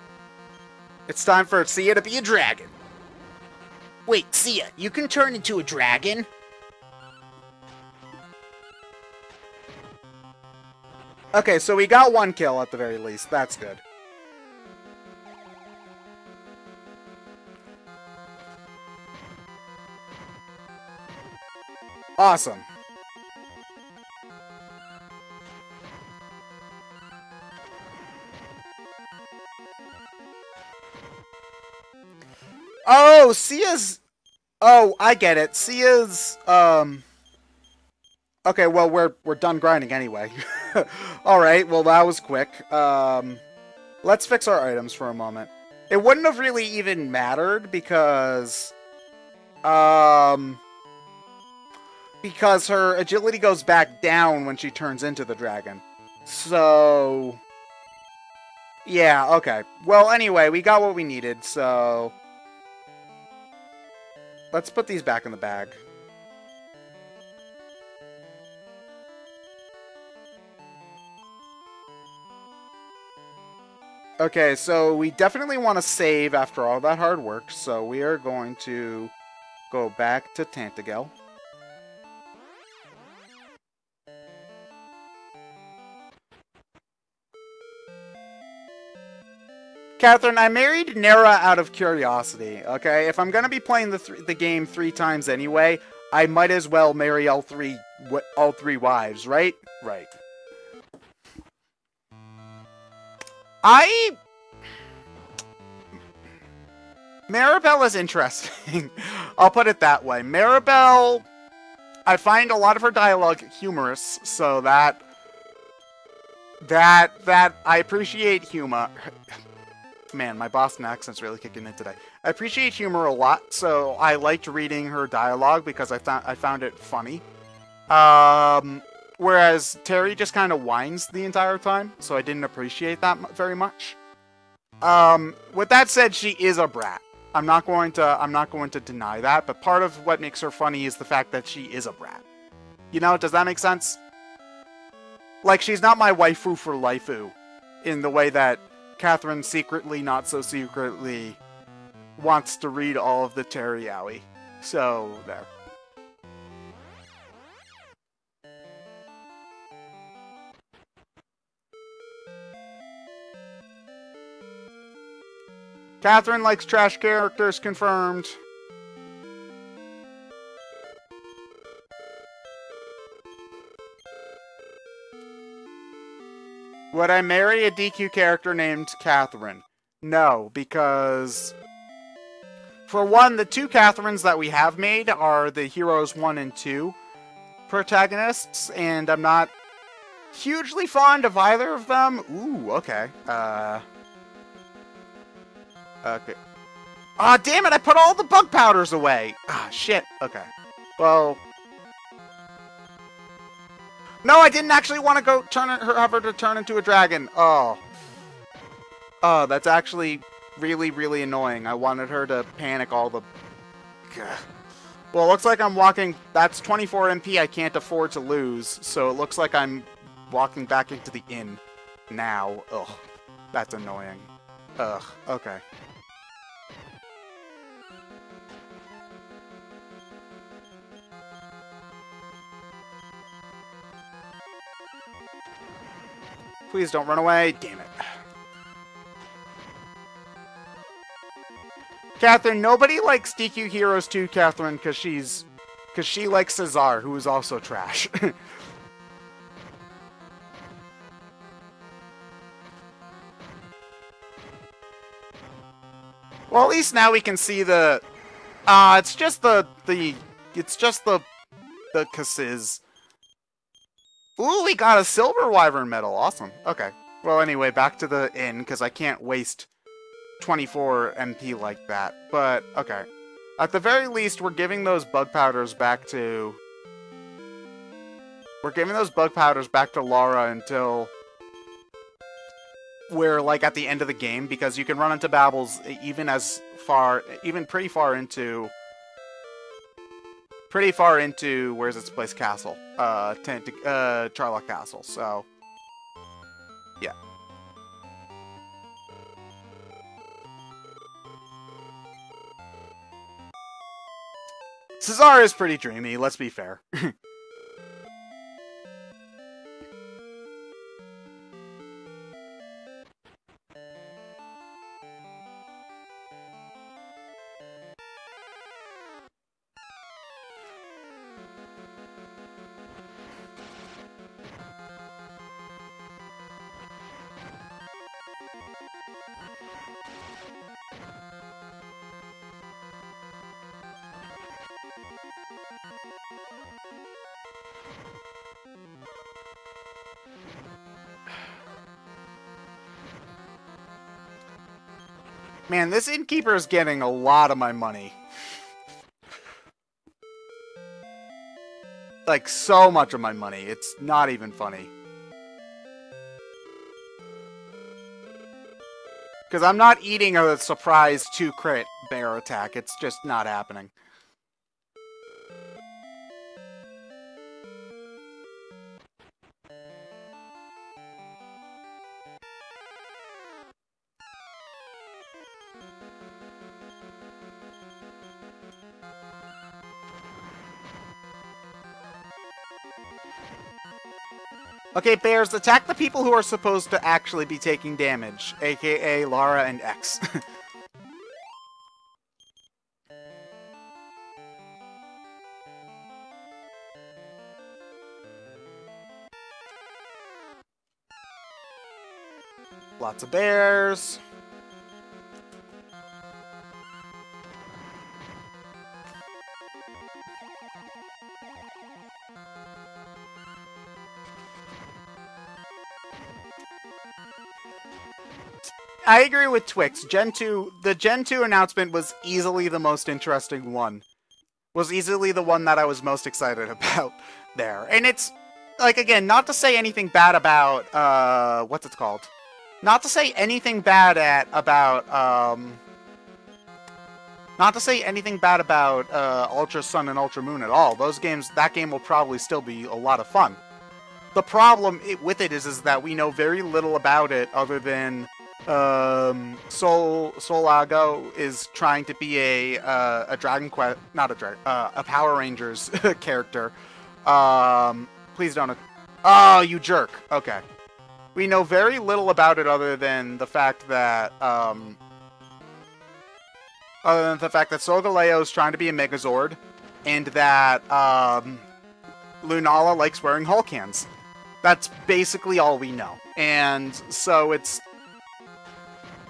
It's time for Sia to be a dragon. Wait, Sia, you can turn into a dragon? Okay, so we got one kill at the very least. That's good. Awesome. Oh, Sia's... Oh, I get it. Sia's, Okay, well, we're done grinding anyway. Alright, well, that was quick. Let's fix our items for a moment. It wouldn't have really even mattered because... because her agility goes back down when she turns into the dragon. So... yeah, okay. Well, anyway, we got what we needed, so... let's put these back in the bag. Okay, so we definitely want to save after all that hard work, so we are going to go back to Tantagel. Catherine, I married Nera out of curiosity, okay? If I'm going to be playing the game 3 times anyway, I might as well marry all three wives, right? Right. Maribel is interesting. I'll put it that way. Maribel, I find a lot of her dialogue humorous, so that I appreciate humor. Man, my Boston accent's really kicking in today. I appreciate humor a lot, so I liked reading her dialogue because I found it funny. Whereas Terry just kind of whines the entire time, so I didn't appreciate that very much. With that said, she is a brat. I'm not going to deny that, but part of what makes her funny is the fact that she is a brat. You know, does that make sense? Like, she's not my waifu for lifeu, in the way that Catherine secretly, not so secretly, wants to read all of the Terry Yaoi. So, there. Catherine likes trash characters, confirmed. Would I marry a DQ character named Catherine? No, because... For one, the two Catherines that we have made are the Heroes 1 and 2 protagonists, and I'm not hugely fond of either of them. Ooh, okay. Okay. Aw, damn it, I put all the bug powders away! Ah, shit. Okay. Well... No, I didn't actually want to go have her to turn into a dragon. Oh. Oh, that's actually really, really annoying. I wanted her to panic all the... Gah. Well, it looks like I'm walking... That's 24 MP I can't afford to lose, so it looks like I'm walking back into the inn now. Ugh. That's annoying. Ugh. Okay. Please don't run away. Damn it. Catherine, nobody likes DQ Heroes 2 Catherine because she likes Cesar, who is also trash. Well, at least now we can see the it's just the Cassis. Ooh, we got a silver wyvern medal. Awesome. Okay. Well, anyway, back to the inn, because I can't waste 24 MP like that. But, okay. At the very least, we're giving those bug powders back to... We're giving those bug powders back to Laura until we're, like, at the end of the game, because you can run into Babbles even pretty far into... where's its place, Castle? Charlock Castle, so... Yeah. Cesar is pretty dreamy, let's be fair. Man, this innkeeper is getting a lot of my money. Like, so much of my money. It's not even funny. Because I'm not eating a surprise 2-crit bear attack. It's just not happening. Okay, bears, attack the people who are supposed to actually be taking damage, aka Lara and X. Lots of bears. I agree with Twix. The Gen 2 announcement was easily the most interesting one. Was easily the one that I was most excited about there. And it's, like, again, not to say anything bad about, what's it called? Not to say anything bad not to say anything bad about, Ultra Sun and Ultra Moon at all. That game will probably still be a lot of fun. The problem with it is that we know very little about it other than... Solago is trying to be a Dragon Quest, not a Dragon, a Power Rangers character. Please don't. Oh, you jerk. Okay. We know very little about it other than the fact that, Solgaleo is trying to be a Megazord, and that, Lunala likes wearing Hulk hands. That's basically all we know. And so it's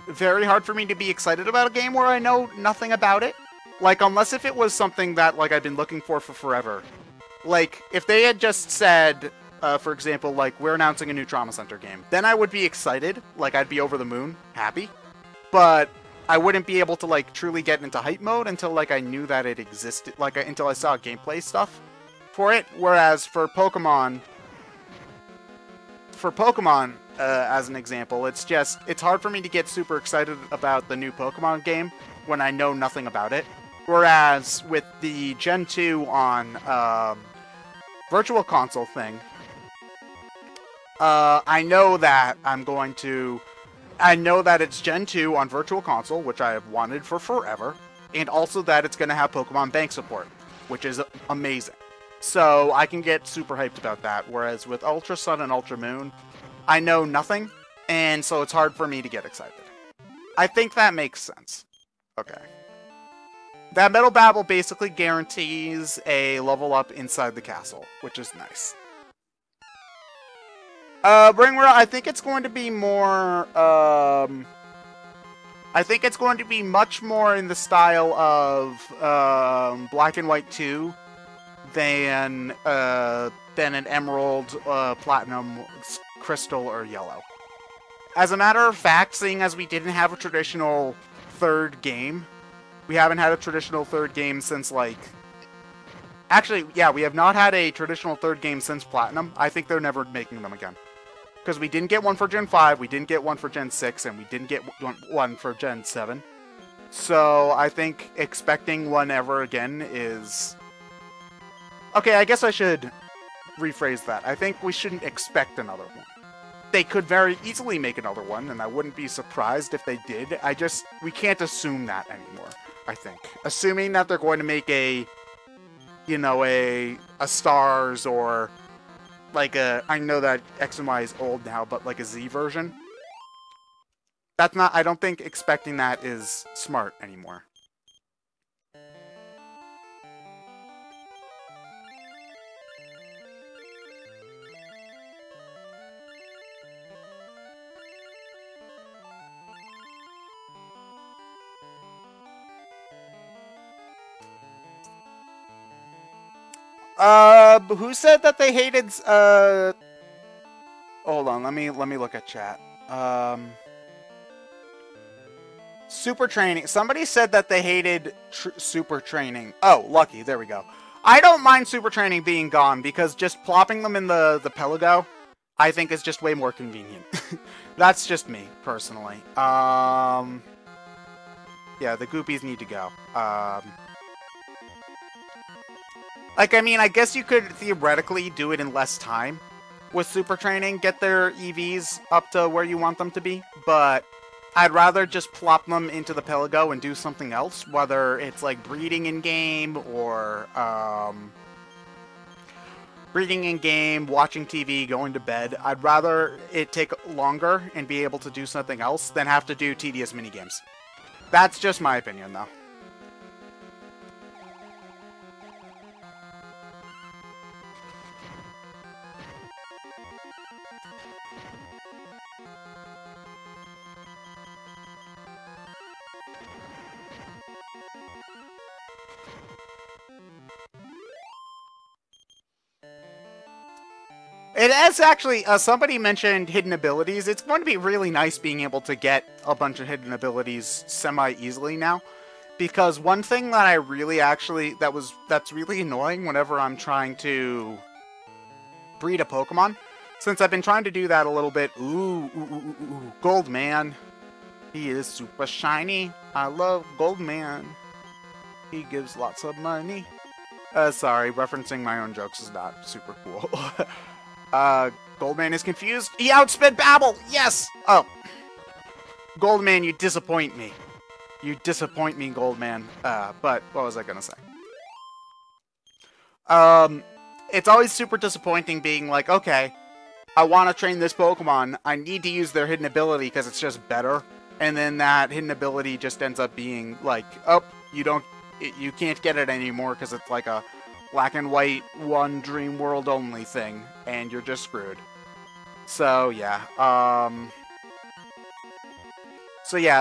very hard for me to be excited about a game where I know nothing about it. Like, unless if it was something that, like, I've been looking for forever. Like, if they had just said, for example, like, we're announcing a new Trauma Center game, then I would be excited. Like, I'd be over the moon, happy. But I wouldn't be able to, like, truly get into hype mode until, like, I knew that it existed. Like, until I saw gameplay stuff for it. Whereas for Pokemon, as an example, it's hard for me to get super excited about the new Pokemon game when I know nothing about it. Whereas with the Gen 2 on Virtual Console thing, I know that it's Gen 2 on Virtual Console, which I have wanted for forever, and also that it's going to have Pokemon Bank support, which is amazing. So I can get super hyped about that, whereas with Ultra Sun and Ultra Moon, I know nothing, and so it's hard for me to get excited. I think that makes sense. Okay. That Metal Babble basically guarantees a level up inside the castle, which is nice. Ringworld, I think it's going to be more, I think it's going to be much more in the style of, Black and White 2 than an Emerald, Platinum, Crystal, or Yellow. As a matter of fact, seeing as we didn't have a traditional third game, we haven't had a traditional third game since, like... Actually, yeah, we have not had a traditional third game since Platinum. I think they're never making them again. Because we didn't get one for Gen 5, we didn't get one for Gen 6, and we didn't get one for Gen 7. So, I think expecting one ever again is... Okay, I guess I should rephrase that. I think we shouldn't expect another one. They could very easily make another one, and I wouldn't be surprised if they did. We can't assume that anymore, I think. Assuming that they're going to make a Stars or, like I know that X and Y is old now, but like a Z version. I don't think expecting that is smart anymore. Who said that they hated, hold on, let me look at chat. Super Training. Somebody said that they hated Super Training. Oh, lucky, there we go. I don't mind Super Training being gone, because just plopping them in the Pelago, I think is just way more convenient. That's just me, personally. Yeah, the Goopies need to go. Like, I mean, I guess you could theoretically do it in less time with Super Training, get their EVs up to where you want them to be, but I'd rather just plop them into the Pelago and do something else, whether it's like breeding in-game or, breeding in-game, watching TV, going to bed. I'd rather it take longer and be able to do something else than have to do tedious minigames. That's just my opinion, though. It is actually, somebody mentioned hidden abilities. It's going to be really nice being able to get a bunch of hidden abilities semi-easily now. Because one thing that I really that's really annoying whenever I'm trying to breed a Pokemon, since I've been trying to do that a little bit. Ooh, Goldman. He is super shiny. I love Goldman. He gives lots of money. Sorry, referencing my own jokes is not super cool. Goldman is confused. He outsped Babble! Yes! Oh. Goldman, you disappoint me. You disappoint me, Goldman. But, what was I gonna say? It's always super disappointing being like, okay, I want to train this Pokemon. I need to use their hidden ability because it's just better. And then that hidden ability just ends up being like, oh, you can't get it anymore because it's like a Black and White 1 Dream World only thing, and you're just screwed. So, yeah.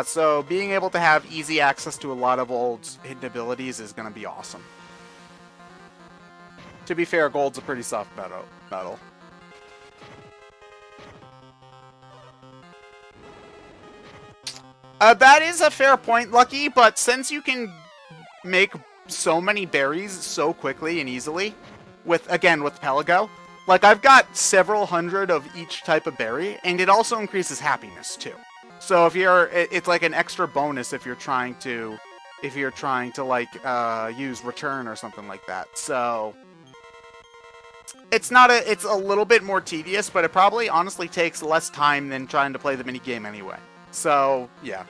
So being able to have easy access to a lot of old hidden abilities is going to be awesome. To be fair, gold's a pretty soft metal. That is a fair point, Lucky, but since you can make so many berries so quickly and easily, with Pelago, like, I've got several hundred of each type of berry, and it also increases happiness, too. So it's like an extra bonus if you're trying to, like, use return or something like that. So, it's a little bit more tedious, but it probably honestly takes less time than trying to play the minigame anyway. So, yeah.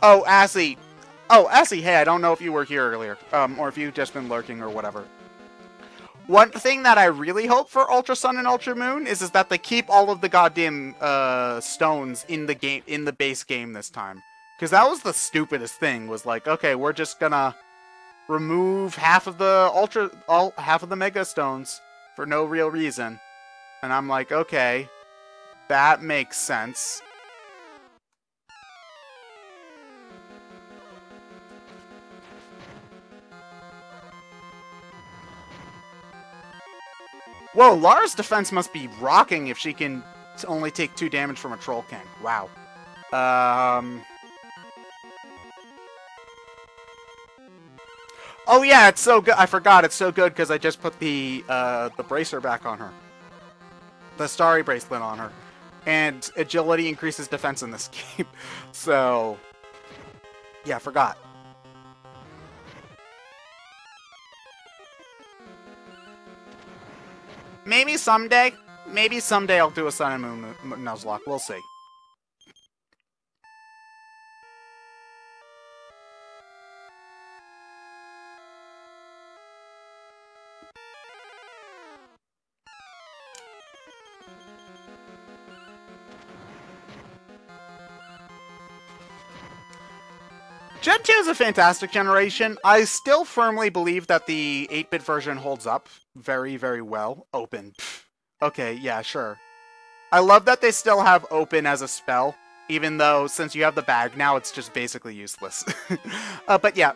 Oh, Assy. Oh, Assy, hey, I don't know if you were here earlier, or if you've just been lurking or whatever. One thing that I really hope for Ultra Sun and Ultra Moon is that they keep all of the goddamn stones in the game, in the base game this time. Because that was the stupidest thing, was like, okay, we're just gonna remove half of the Mega Stones for no real reason. And I'm like, okay, that makes sense. Whoa, Lara's defense must be rocking if she can only take 2 damage from a Troll King. Wow. Oh yeah, it's so good. I forgot, it's so good because I just put the bracer back on her. The Starry Bracelet on her. And agility increases defense in this game. So, yeah, I forgot. Maybe someday I'll do a Sun and Moon Nuzlocke. We'll see. Gen 2 is a fantastic generation. I still firmly believe that the 8-bit version holds up very, very well. Open. Okay, yeah, sure. I love that they still have open as a spell, even though since you have the bag now, it's just basically useless. But yeah,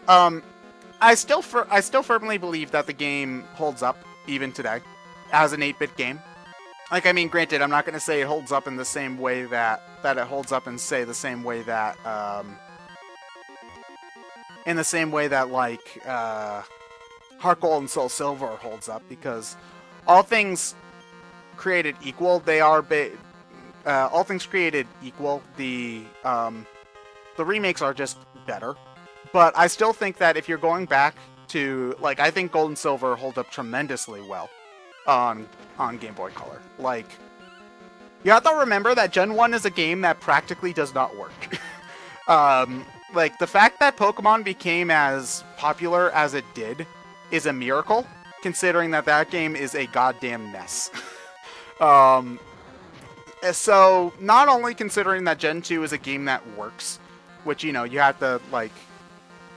I still firmly believe that the game holds up even today as an 8-bit game. Like, I mean, granted, I'm not going to say it holds up in the same way that it holds up in, say, the same way that, like, Heart Gold and Soul Silver holds up, because all things created equal, all things created equal, the remakes are just better. But I still think that if you're going back to, like, I think Gold and Silver hold up tremendously well on Game Boy Color. Like, you have to remember that Gen 1 is a game that practically does not work. Like, the fact that Pokemon became as popular as it did is a miracle, considering that game is a goddamn mess. So, not only considering that Gen 2 is a game that works, which, you know, you have to, like...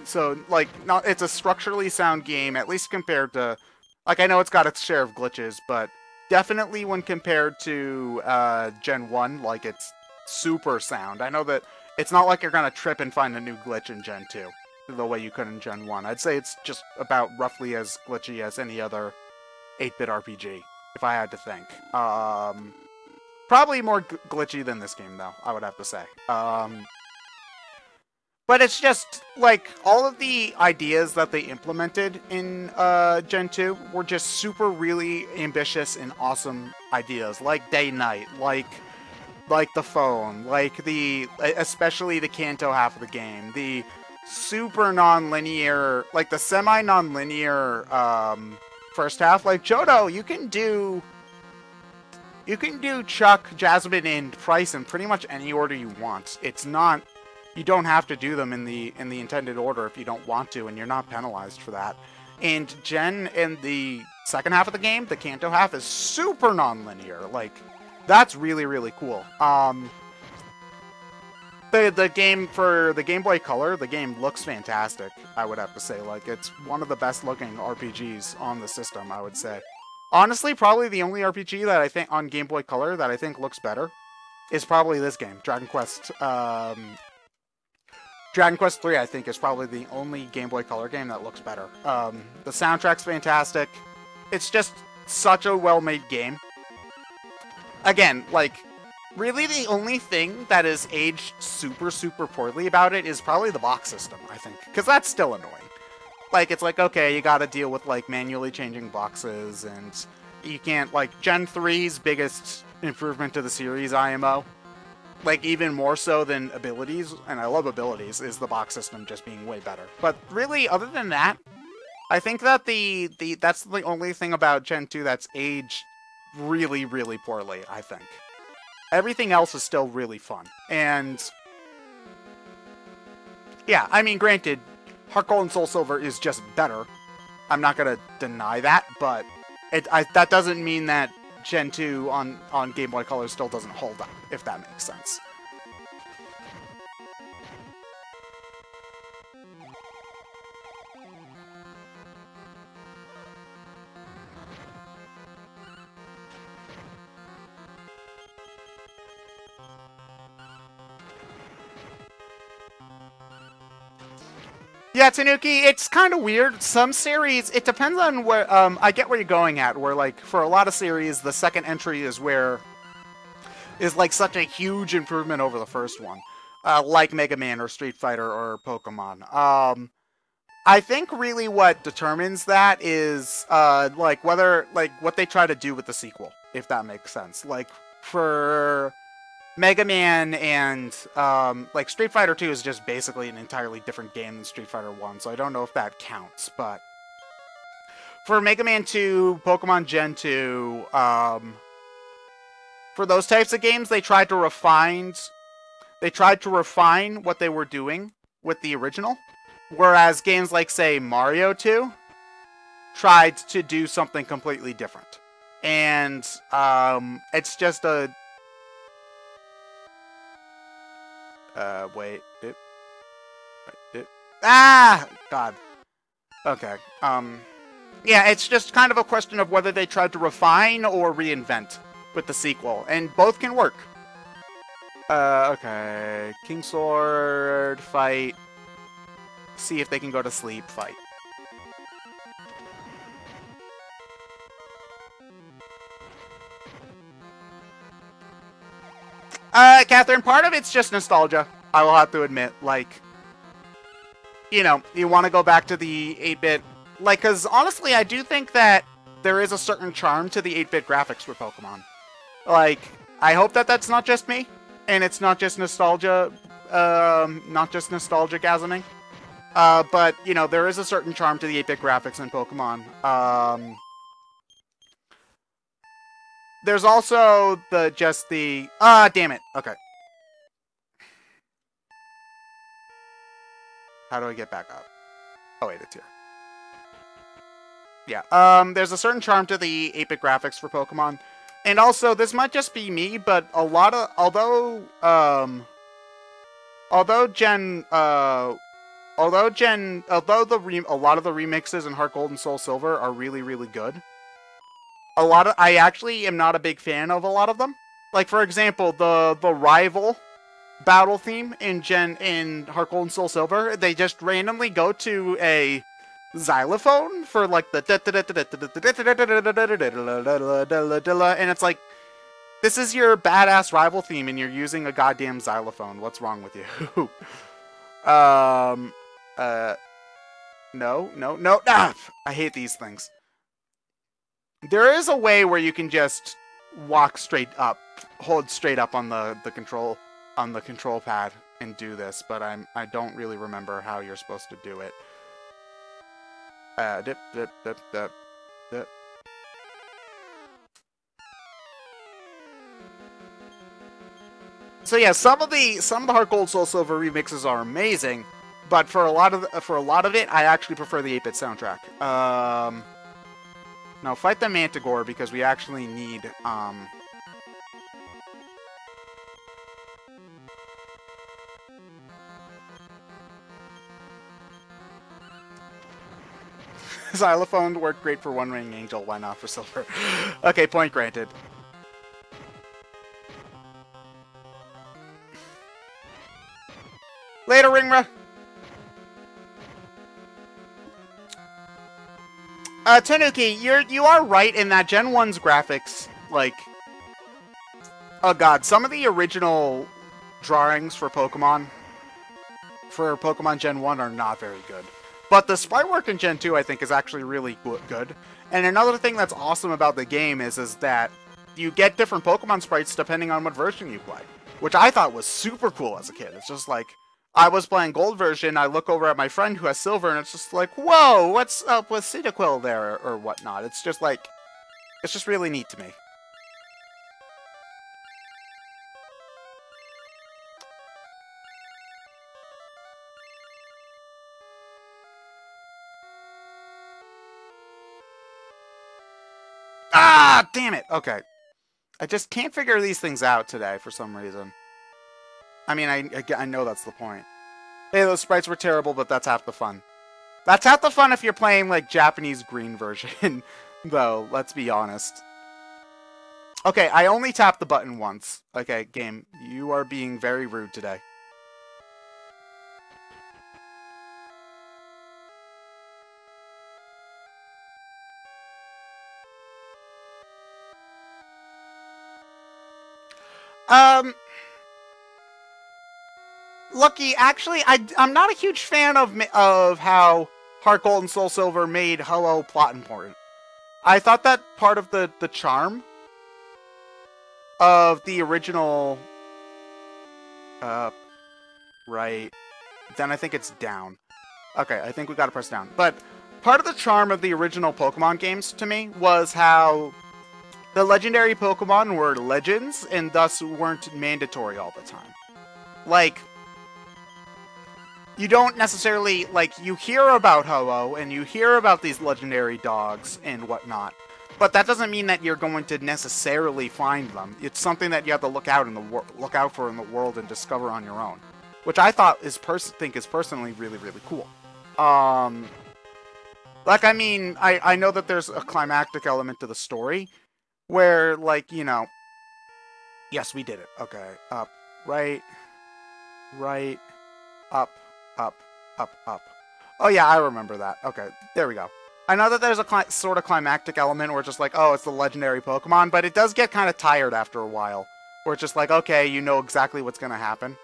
So, like, it's a structurally sound game, at least compared to... Like, I know it's got its share of glitches, but definitely when compared to Gen 1, like, it's super sound. I know that it's not like you're gonna trip and find a new glitch in Gen 2, the way you could in Gen 1. I'd say it's just about roughly as glitchy as any other 8-bit RPG, if I had to think. Probably more glitchy than this game, though, I would have to say. But it's just, like, all of the ideas that they implemented in Gen 2 were just super really ambitious and awesome ideas, like Day-Night, like the phone, like especially the Kanto half of the game, the super non-linear, like the semi-non-linear first half. Like, Johto, you can do Chuck, Jasmine, and Price in pretty much any order you want. It's not, you don't have to do them in the intended order if you don't want to, and you're not penalized for that. And Gen, in the second half of the game, the Kanto half, is super non-linear. Like, that's really, really cool. The game for the Game Boy Color, the game looks fantastic, I would have to say. Like, it's one of the best looking RPGs on the system, I would say. Honestly, probably the only RPG that I think on Game Boy Color that I think looks better is probably this game, Dragon Quest. Dragon Quest 3, I think, is probably the only Game Boy Color game that looks better. The soundtrack's fantastic. It's just such a well-made game. Again, like, really the only thing that is aged super, super poorly about it is probably the box system, I think. Because that's still annoying. Like, it's like, okay, you gotta deal with, like, manually changing boxes, and you can't, like, Gen 3's biggest improvement to the series, IMO, like, even more so than abilities, and I love abilities, is the box system just being way better. But really, other than that, I think that that's the only thing about Gen 2 that's aged really, really poorly, I think. Everything else is still really fun. And yeah, I mean, granted, Heart Gold and Soul Silver is just better. I'm not gonna deny that, but that doesn't mean that Gen 2 on Game Boy Color still doesn't hold up, if that makes sense. Yeah, Tanuki, it's kind of weird. Some series, it depends on where, I get where you're going at, where, like, for a lot of series, the second entry is like, such a huge improvement over the first one. Like Mega Man or Street Fighter or Pokemon. I think really what determines that is, like, whether, like, what they try to do with the sequel, if that makes sense. Like, for Mega Man and, like, Street Fighter 2 is just basically an entirely different game than Street Fighter 1, so I don't know if that counts, but for Mega Man 2, Pokemon Gen 2, for those types of games, they tried to refine what they were doing with the original, whereas games like, say, Mario 2 tried to do something completely different. And, it's just a... Ah! God. Okay. Yeah, it's just kind of a question of whether they tried to refine or reinvent with the sequel, and both can work. Okay. King Sword, fight. See if they can go to sleep, fight. Catherine, part of it's just nostalgia, I will have to admit. Like, you know, you want to go back to the 8-bit... Like, because honestly, I do think that there is a certain charm to the 8-bit graphics for Pokemon. Like, I hope that that's not just me, and it's not just nostalgia, not just nostalgic-asming. But, you know, there is a certain charm to the 8-bit graphics in Pokemon. There's also the, damn it. Okay. How do I get back up? Oh, wait, it's here. Yeah, there's a certain charm to the 8-bit graphics for Pokemon. And also, this might just be me, but a lot of, although a lot of the remixes in Heart Gold and Soul Silver are really, really good, I actually am not a big fan of a lot of them. Like, for example, the rival battle theme in Heart Gold and Soul Silver, they just randomly go to a xylophone for, like, the and it's like, this is your badass rival theme and you're using a goddamn xylophone. What's wrong with you? No. Ah, I hate these things. There is a way where you can just walk straight up, hold straight up on the control pad and do this, but I don't really remember how you're supposed to do it. Dip. So yeah, some of the Heart Gold Soul Silver remixes are amazing, but for a lot of it, I actually prefer the 8-bit soundtrack. Now fight the Manticore because we actually need Xylophone worked great for One Wing Angel. Why not for Silver? Okay, point granted. Later, Ringra. Tanuki, you are right in that Gen 1's graphics, like... Oh god, some of the original drawings for Pokemon Gen 1 are not very good. But the sprite work in Gen 2, I think, is actually really good. And another thing that's awesome about the game is that you get different Pokemon sprites depending on what version you play. Which I thought was super cool as a kid. It's just like, I was playing Gold version, I look over at my friend who has Silver, and it's just like, whoa, what's up with Cyndaquil there, or whatnot. It's just like, it's just really neat to me. Ah, damn it. Okay. I just can't figure these things out today for some reason. I mean, I know that's the point. Hey, those sprites were terrible, but that's half the fun. That's half the fun if you're playing, like, Japanese green version, though, let's be honest. Okay, I only tapped the button once. Okay, game, you are being very rude today. Lucky, actually, I'm not a huge fan of how Heart Gold and Soul Silver made Ho-Oh plot important. I thought that part of the charm of the original... right. Then I think it's down. Okay, I think we gotta press down. But part of the charm of the original Pokemon games, to me, was how the legendary Pokemon were legends, and thus weren't mandatory all the time. Like, you don't necessarily, like, you hear about Ho-Oh, and you hear about these legendary dogs and whatnot, but that doesn't mean that you're going to necessarily find them. It's something that you have to look out for in the world and discover on your own, which I thought is personally really, really cool. Like, I mean, I know that there's a climactic element to the story, where, like, you know, yes, we did it. Okay, up, right, up, up, up, up. Oh yeah, I remember that. Okay, there we go. I know that there's a sort of climactic element where it's just like, oh, it's the legendary Pokemon, but it does get kind of tired after a while. Where it's just like, okay, you know exactly what's going to happen.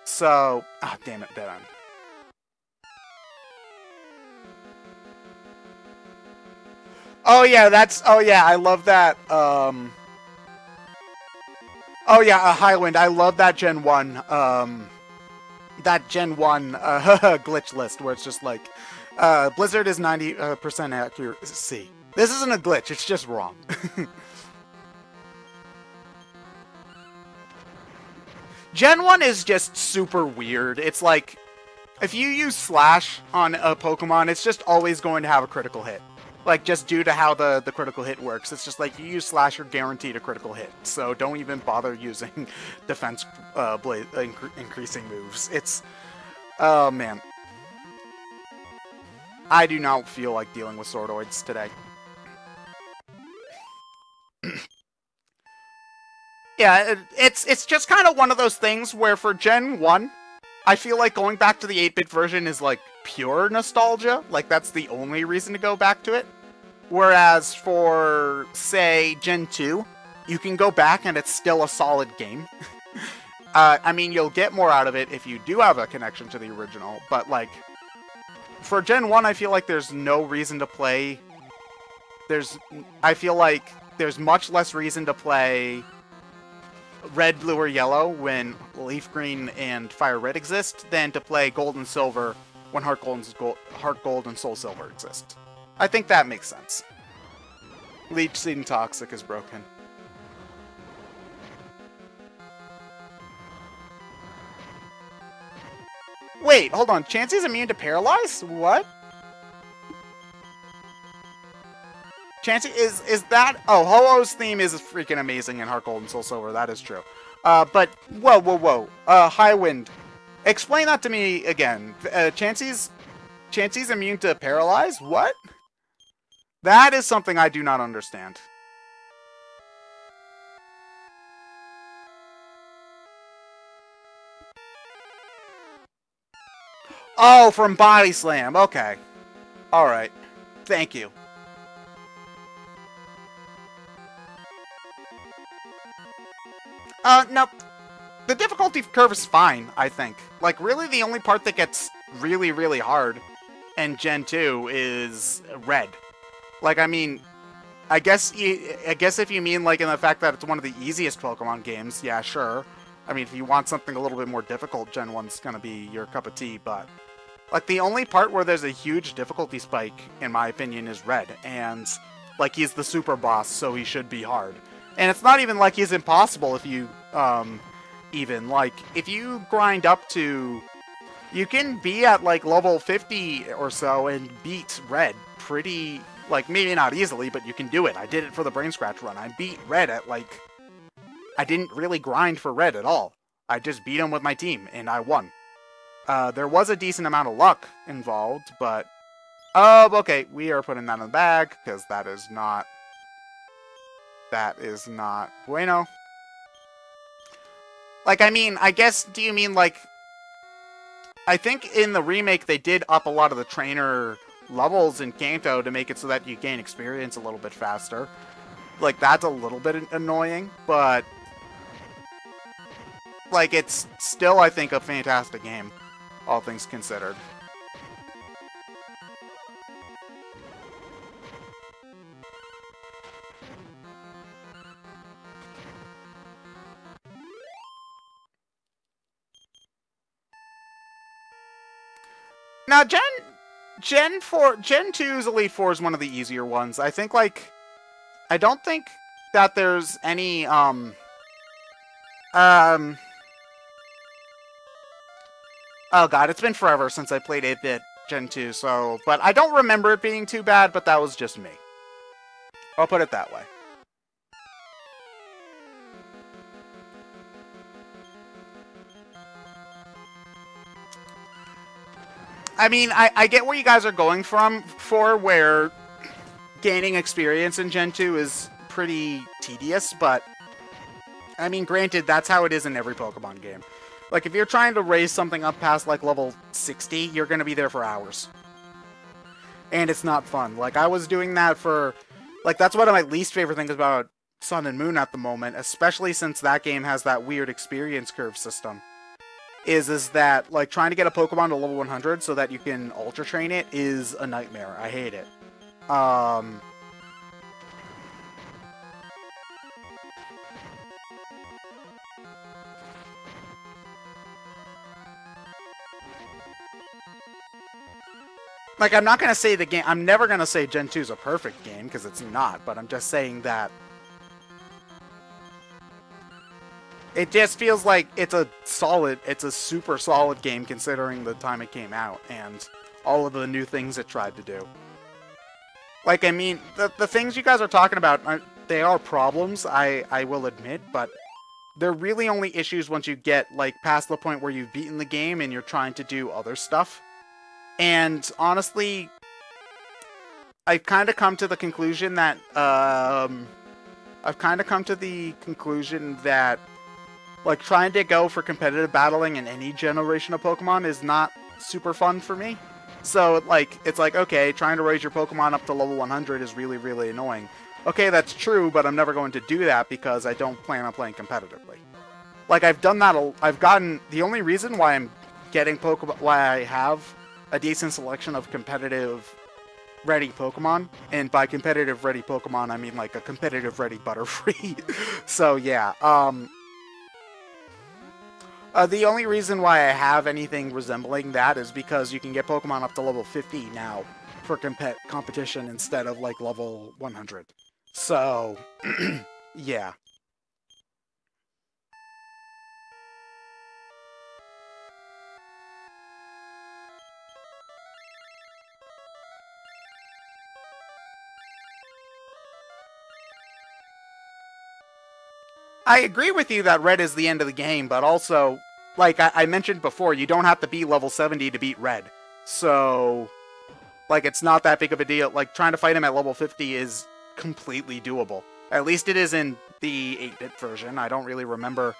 So, ah, damn it, dead end. Oh yeah, oh yeah, I love that, oh yeah, Highwind, I love that Gen 1, glitch list, where it's just like, Blizzard is 90% accuracy. This isn't a glitch, it's just wrong. Gen 1 is just super weird. It's like, if you use Slash on a Pokemon, it's just always going to have a critical hit. Like, just due to how the critical hit works. It's just like, you use Slash, you're guaranteed a critical hit. So don't even bother using defense increasing moves. It's... oh, man. I do not feel like dealing with Swordoids today. Yeah, it's just kind of one of those things where for Gen 1, I feel like going back to the 8-bit version is like pure nostalgia. Like, that's the only reason to go back to it. Whereas for, say, Gen 2, you can go back and it's still a solid game. I mean, you'll get more out of it if you do have a connection to the original, but like, for Gen 1, I feel like there's no reason to play... I feel like there's much less reason to play Red, Blue, or Yellow when Leaf Green and Fire Red exist than to play Gold and Silver when Heart Gold and Soul Silver exist. I think that makes sense. Leech Seed and Toxic is broken. Wait, hold on. Chansey's immune to Paralyze? What? Chansey, is that... oh, Ho-Oh's theme is freaking amazing in Heart Gold and Soul Silver. That is true. But, whoa. Highwind. Explain that to me again. Chansey's immune to Paralyze? What? That is something I do not understand. Oh, from Body Slam. Okay. Alright. Thank you. No. The difficulty curve is fine, I think. Like, really the only part that gets really, really hard in Gen 2 is red. Like, I mean, I guess if you mean, like, in the fact that it's one of the easiest Pokemon games, yeah, sure. I mean, if you want something a little bit more difficult, Gen 1's gonna be your cup of tea, but... Like, the only part where there's a huge difficulty spike, in my opinion, is red. And, like, he's the super boss, so he should be hard. And it's not even like he's impossible if you, even. Like, if you grind up to... You can be at, like, level 50 or so and beat red pretty... Like, maybe not easily, but you can do it. I did it for the Brain Scratch run. I beat red at, like... I didn't really grind for red at all. I just beat him with my team, and I won. There was a decent amount of luck involved, but... Oh, okay, we are putting that in the bag, because that is not bueno. Like, I mean, I guess, do you mean, like... I think in the remake they did up a lot of the trainer levels in Kanto to make it so that you gain experience a little bit faster. Like, that's a little bit annoying, but... Like, it's still, I think, a fantastic game, all things considered. Now, Gen 2's Elite Four is one of the easier ones. I think, like, I don't think that there's any, oh god, it's been forever since I played 8-bit Gen 2, so... But I don't remember it being too bad, but that was just me. I'll put it that way. I mean, I get where you guys are going for where gaining experience in Gen 2 is pretty tedious, but... I mean, granted, that's how it is in every Pokemon game. Like, if you're trying to raise something up past, like, level 60, you're gonna be there for hours. And it's not fun. Like, I was doing that for... Like, that's one of my least favorite things about Sun and Moon at the moment, especially since that game has that weird experience curve system. Is that, like, trying to get a Pokemon to level 100 so that you can Ultra Train it is a nightmare. I hate it. Like, I'm not going to say the game... I'm never going to say Gen 2 is a perfect game, because it's not, but I'm just saying that... It just feels like it's a super solid game considering the time it came out, and all of the new things it tried to do. Like, I mean, the things you guys are talking about, they are problems, I will admit, but they're really only issues once you get, like, past the point where you've beaten the game and you're trying to do other stuff. And honestly, I've kind of come to the conclusion that, like, trying to go for competitive battling in any generation of Pokemon is not super fun for me. So, like, it's like, okay, trying to raise your Pokemon up to level 100 is really, really annoying. Okay, that's true, but I'm never going to do that because I don't plan on playing competitively. Like, I've done that, the only reason why I'm getting why I have a decent selection of competitive ready Pokemon, and by competitive ready Pokemon, I mean, like, a competitive ready Butterfree. So, yeah, the only reason why I have anything resembling that is because you can get Pokemon up to level 50 now for competition instead of, like, level 100. So, yeah. I agree with you that red is the end of the game, but also, like I mentioned before, you don't have to be level 70 to beat red. So, Like, it's not that big of a deal. Like, trying to fight him at level 50 is completely doable. At least it is in the 8-bit version. I don't really remember.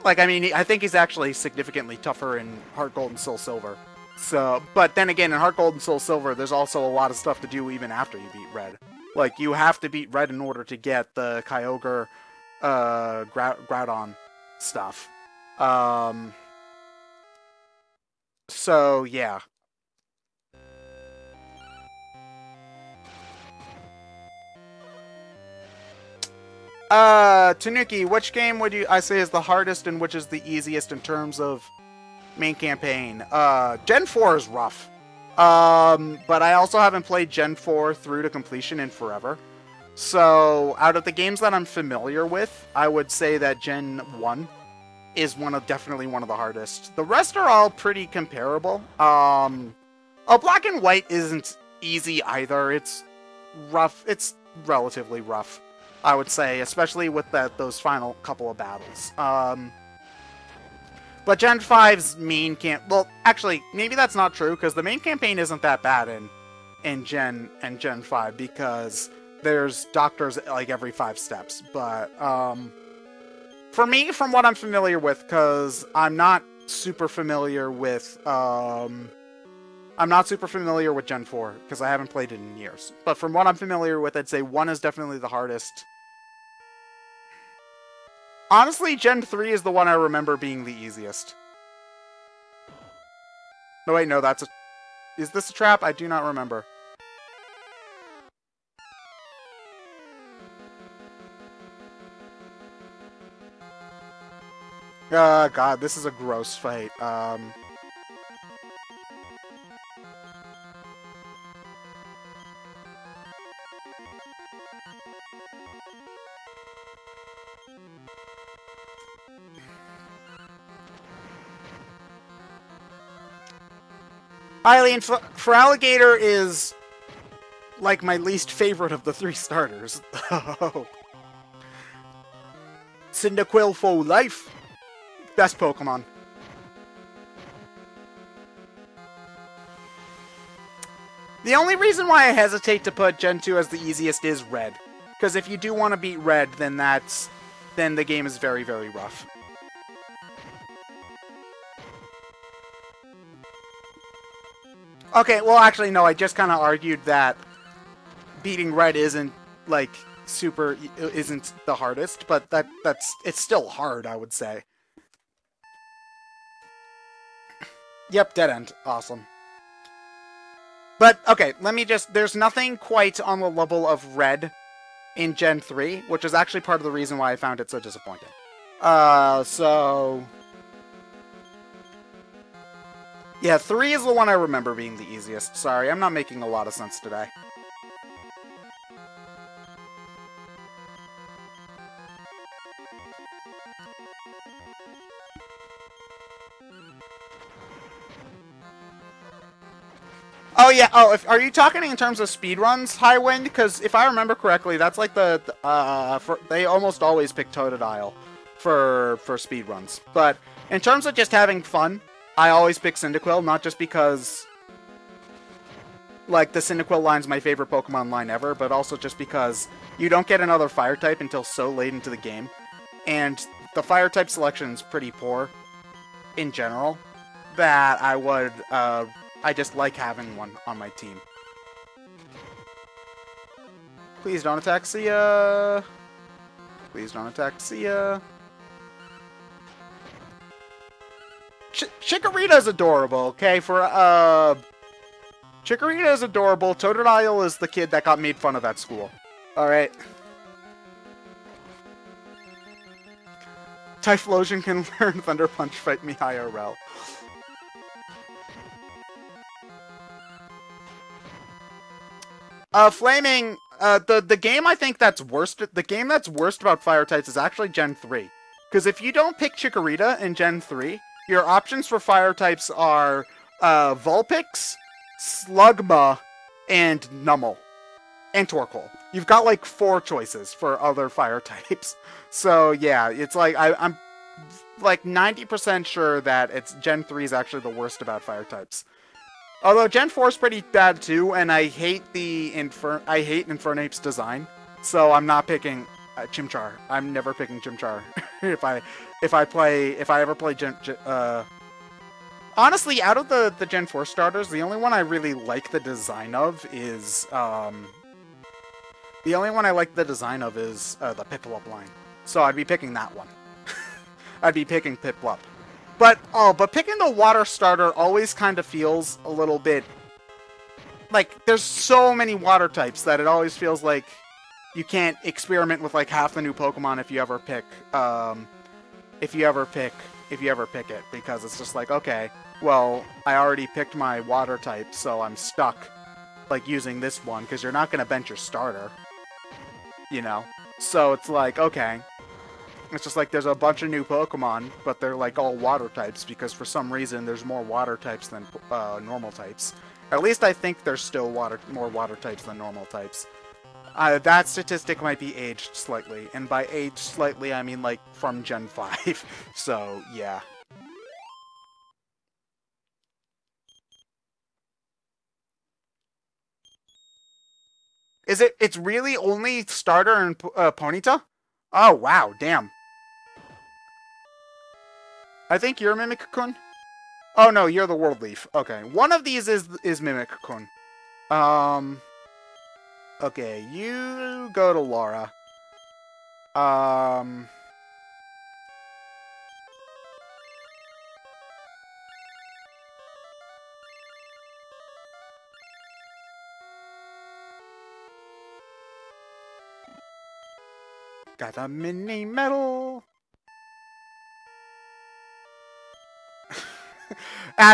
Like, I mean, I think he's actually significantly tougher in Heart Gold and Soul Silver. So, but then again, in Heart Gold and Soul Silver, there's also a lot of stuff to do even after you beat Red. Like, you have to beat Red in order to get the Kyogre, Groudon stuff. So, yeah. Tanuki, which game would I say is the hardest and which is the easiest in terms of main campaign? Gen 4 is rough. But I also haven't played Gen 4 through to completion in forever. So, out of the games that I'm familiar with, I would say that Gen 1 is definitely one of the hardest. The rest are all pretty comparable. Black and White isn't easy either. It's rough. It's relatively rough, I would say, especially with those final couple of battles. But Gen 5's main well, actually, maybe that's not true, because the main campaign isn't that bad in Gen 5, because there's doctors like every 5 steps. But for me, from what I'm familiar with, because I'm not super familiar with Gen 4, because I haven't played it in years. But from what I'm familiar with, I'd say 1 is definitely the hardest. Honestly, Gen 3 is the one I remember being the easiest. No, wait, no, is this a trap? I do not remember. God, this is a gross fight. Eileen, Feraligatr is like my least favorite of the 3 starters. Cyndaquil for life. Best Pokemon. The only reason why I hesitate to put Gen 2 as the easiest is Red. Because if you do want to beat Red, then the game is very, very rough. Okay, well, actually, no, I just kind of argued that beating Red isn't, like, isn't the hardest, but it's still hard, I would say. Yep, dead end. Awesome. But, okay, there's nothing quite on the level of Red in Gen 3, which is actually part of the reason why I found it so disappointing. Yeah, 3 is the one I remember being the easiest. Sorry, I'm not making a lot of sense today. Oh yeah, are you talking in terms of speedruns, Highwind? Because if I remember correctly, that's like they almost always pick Totodile for speedruns. But in terms of just having fun, I always pick Cyndaquil, not just because, like, the Cyndaquil line's my favorite Pokemon line ever, but also just because you don't get another fire type until so late into the game, and the fire type selection is pretty poor in general, that I just like having one on my team. Please don't attack Sia. Please don't attack Sia. Chikorita's adorable, okay? Chikorita is adorable. Totodile is the kid that got made fun of at school. Alright. Typhlosion can learn Thunder Punch, fight me IRL. Flaming, the game I think that's worst, the game that's worst about fire types is actually Gen 3. Because if you don't pick Chikorita in Gen 3, your options for fire types are, Vulpix, Slugma, and Numel. And Torkoal. You've got, like, 4 choices for other fire types. So, yeah, it's like, I'm, like, 90% sure that Gen 3 is actually the worst about fire types. Although Gen 4 is pretty bad too, and I hate the Infernape's design, so I'm not picking Chimchar. I'm never picking Chimchar if I ever play honestly, out of the Gen 4 starters, the only one I really like the design of is the Piplup line. So I'd be picking that one. I'd be picking Piplup. But picking the water starter always kind of feels a little bit like there's so many water types that it always feels like you can't experiment with like half the new Pokemon if you ever pick it, because it's just like, okay, well, I already picked my water type, so I'm stuck like using this one because you're not going to bench your starter, you know? So it's like, okay. It's just like there's a bunch of new Pokemon, but they're like all water types because for some reason there's more water types than normal types. At least I think there's still more water types than normal types. That statistic might be aged slightly, and by aged slightly I mean like from Gen 5. So yeah. It's really only starter and Ponyta? Oh wow, damn. I think you're Mimic-kun. Oh no, you're the World Leaf. Okay, one of these is Mimic-kun. Okay, you go to Laura. Got a mini medal.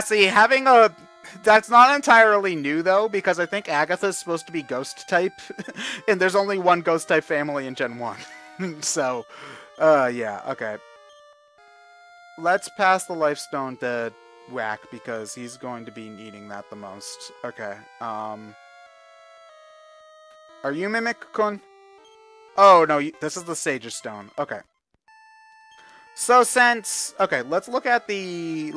See, having a... That's not entirely new, though, because I think Agatha's supposed to be Ghost-type, and there's only one Ghost-type family in Gen 1. So, yeah, okay. Let's pass the Life Stone to Whack, because he's going to be needing that the most. Okay, Are you Mimic-kun? Oh, no, this is the Sage's Stone. Okay. So since... Okay, let's look at the...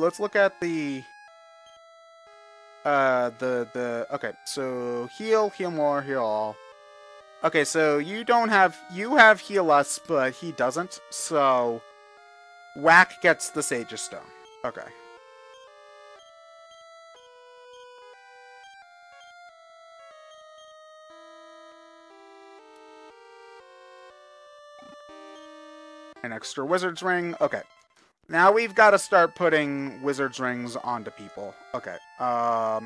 Okay, so heal more, heal all. Okay, so you have heal us, but he doesn't, so Whack gets the Sage's Stone. Okay. An extra Wizard's Ring. Okay. Now we've got to start putting Wizard's Rings onto people. Okay. I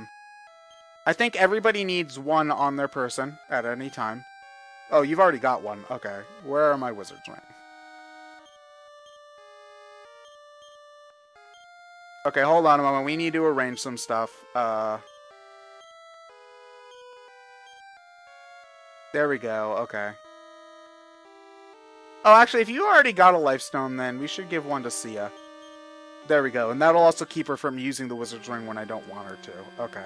think everybody needs one on their person at any time. Oh, you've already got one. Okay. Where are my Wizard's Ring? Okay, hold on a moment. We need to arrange some stuff. There we go. Okay. Oh, actually, if you already got a Life Stone, then we should give one to Sia. There we go. And that'll also keep her from using the Wizard's Ring when I don't want her to. Okay.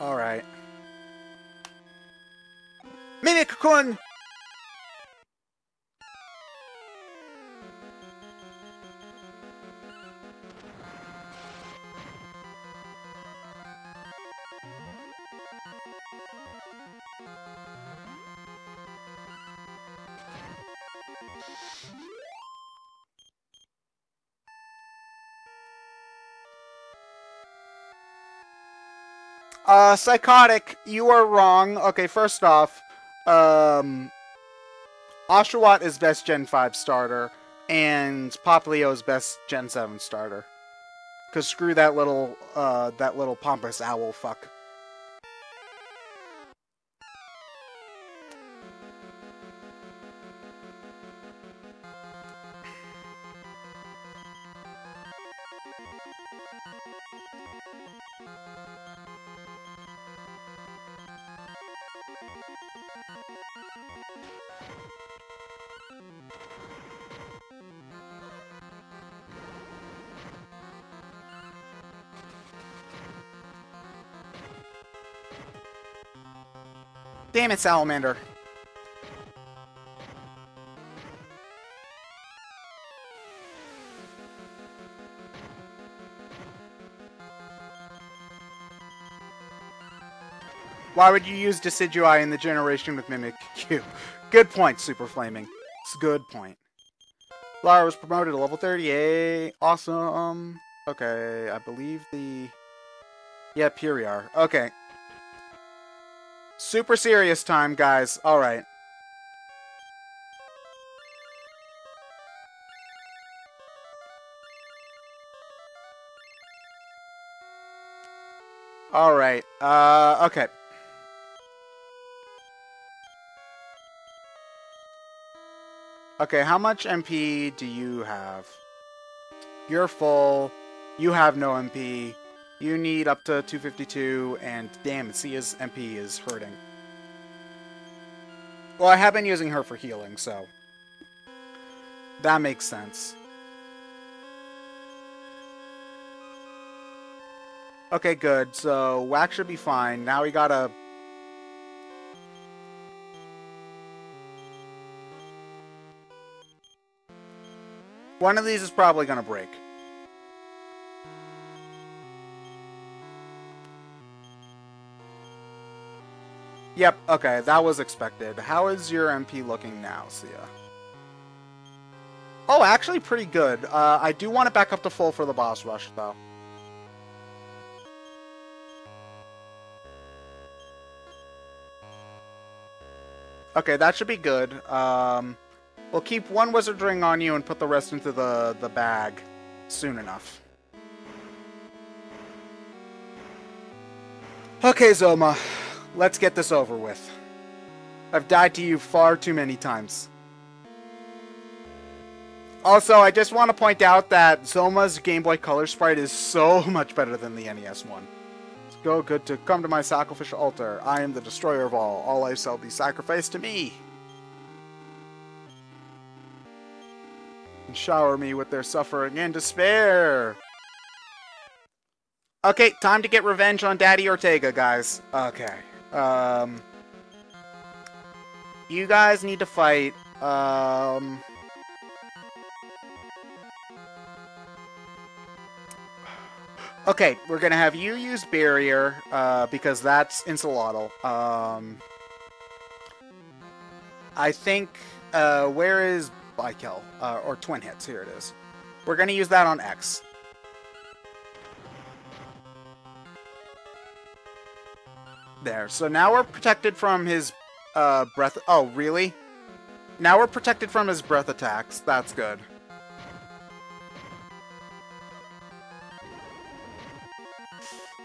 Alright. Mimic-kun! Psychotic, you are wrong. Okay, first off, Oshawott is best Gen 5 starter, and Popplio is best Gen 7 starter. Cause screw that little pompous owl fuck. Damn it, Salamander. Why would you use Decidueye in the generation with Mimikyu? Good point, Super Flaming. It's a good point. Lara was promoted to level 38. Awesome. Okay, I believe the... Yeah, here we are. Okay. Super serious time, guys. Alright. Alright. Okay. Okay, how much MP do you have? You're full. You have no MP. You need up to 252, and damn, Sia's MP is hurting. Well, I have been using her for healing, so... that makes sense. Okay, good. So, Wax should be fine. Now we gotta... one of these is probably gonna break. Yep, okay, that was expected. How is your MP looking now, Sia? Oh, actually pretty good. I do want it back up to full for the boss rush, though. Okay, that should be good. We'll keep one wizard ring on you and put the rest into the bag soon enough. Okay, Zoma. Let's get this over with. I've died to you far too many times. Also, I just want to point out that Zoma's Game Boy Color sprite is so much better than the NES one. Go good to come to my sacrificial altar. I am the destroyer of all. All life shall be sacrificed to me. And shower me with their suffering and despair. Okay, time to get revenge on Daddy Ortega, guys. Okay. You guys need to fight. Okay, we're gonna have you use Barrier, because that's Insolotl. I think, where is Bikel? Or Twin Hits, here it is. We're gonna use that on X. There, so now we're protected from his, breath... Oh, really? Now we're protected from his breath attacks. That's good.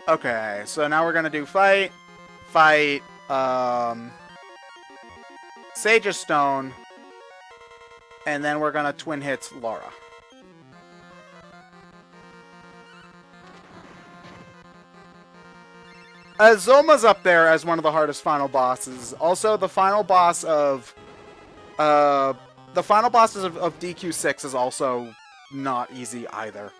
Okay, so now we're gonna do fight, Sage's Stone, and then we're gonna twin hit Lara. Zoma's up there as one of the hardest final bosses. Also, the final boss of, DQ6 is also not easy either.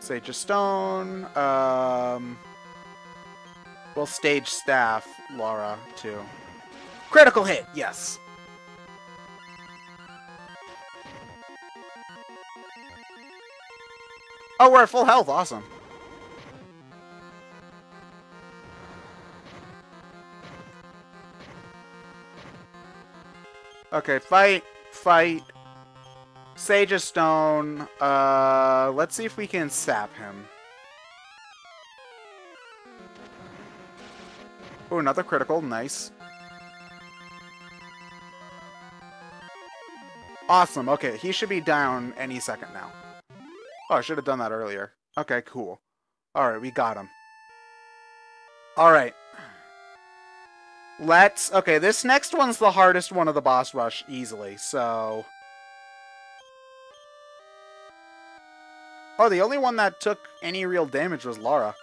Sage's Stone, we'll stage staff Lara, too. Critical hit, yes! Oh, we're at full health, awesome. Okay, fight. Sage's Stone. Let's see if we can sap him. Oh, another critical. Nice. Awesome. Okay, he should be down any second now. Oh, I should have done that earlier. Okay, cool. Alright, we got him. Alright. Okay, this next one's the hardest one of the boss rush, easily, so... Oh, the only one that took any real damage was Lara.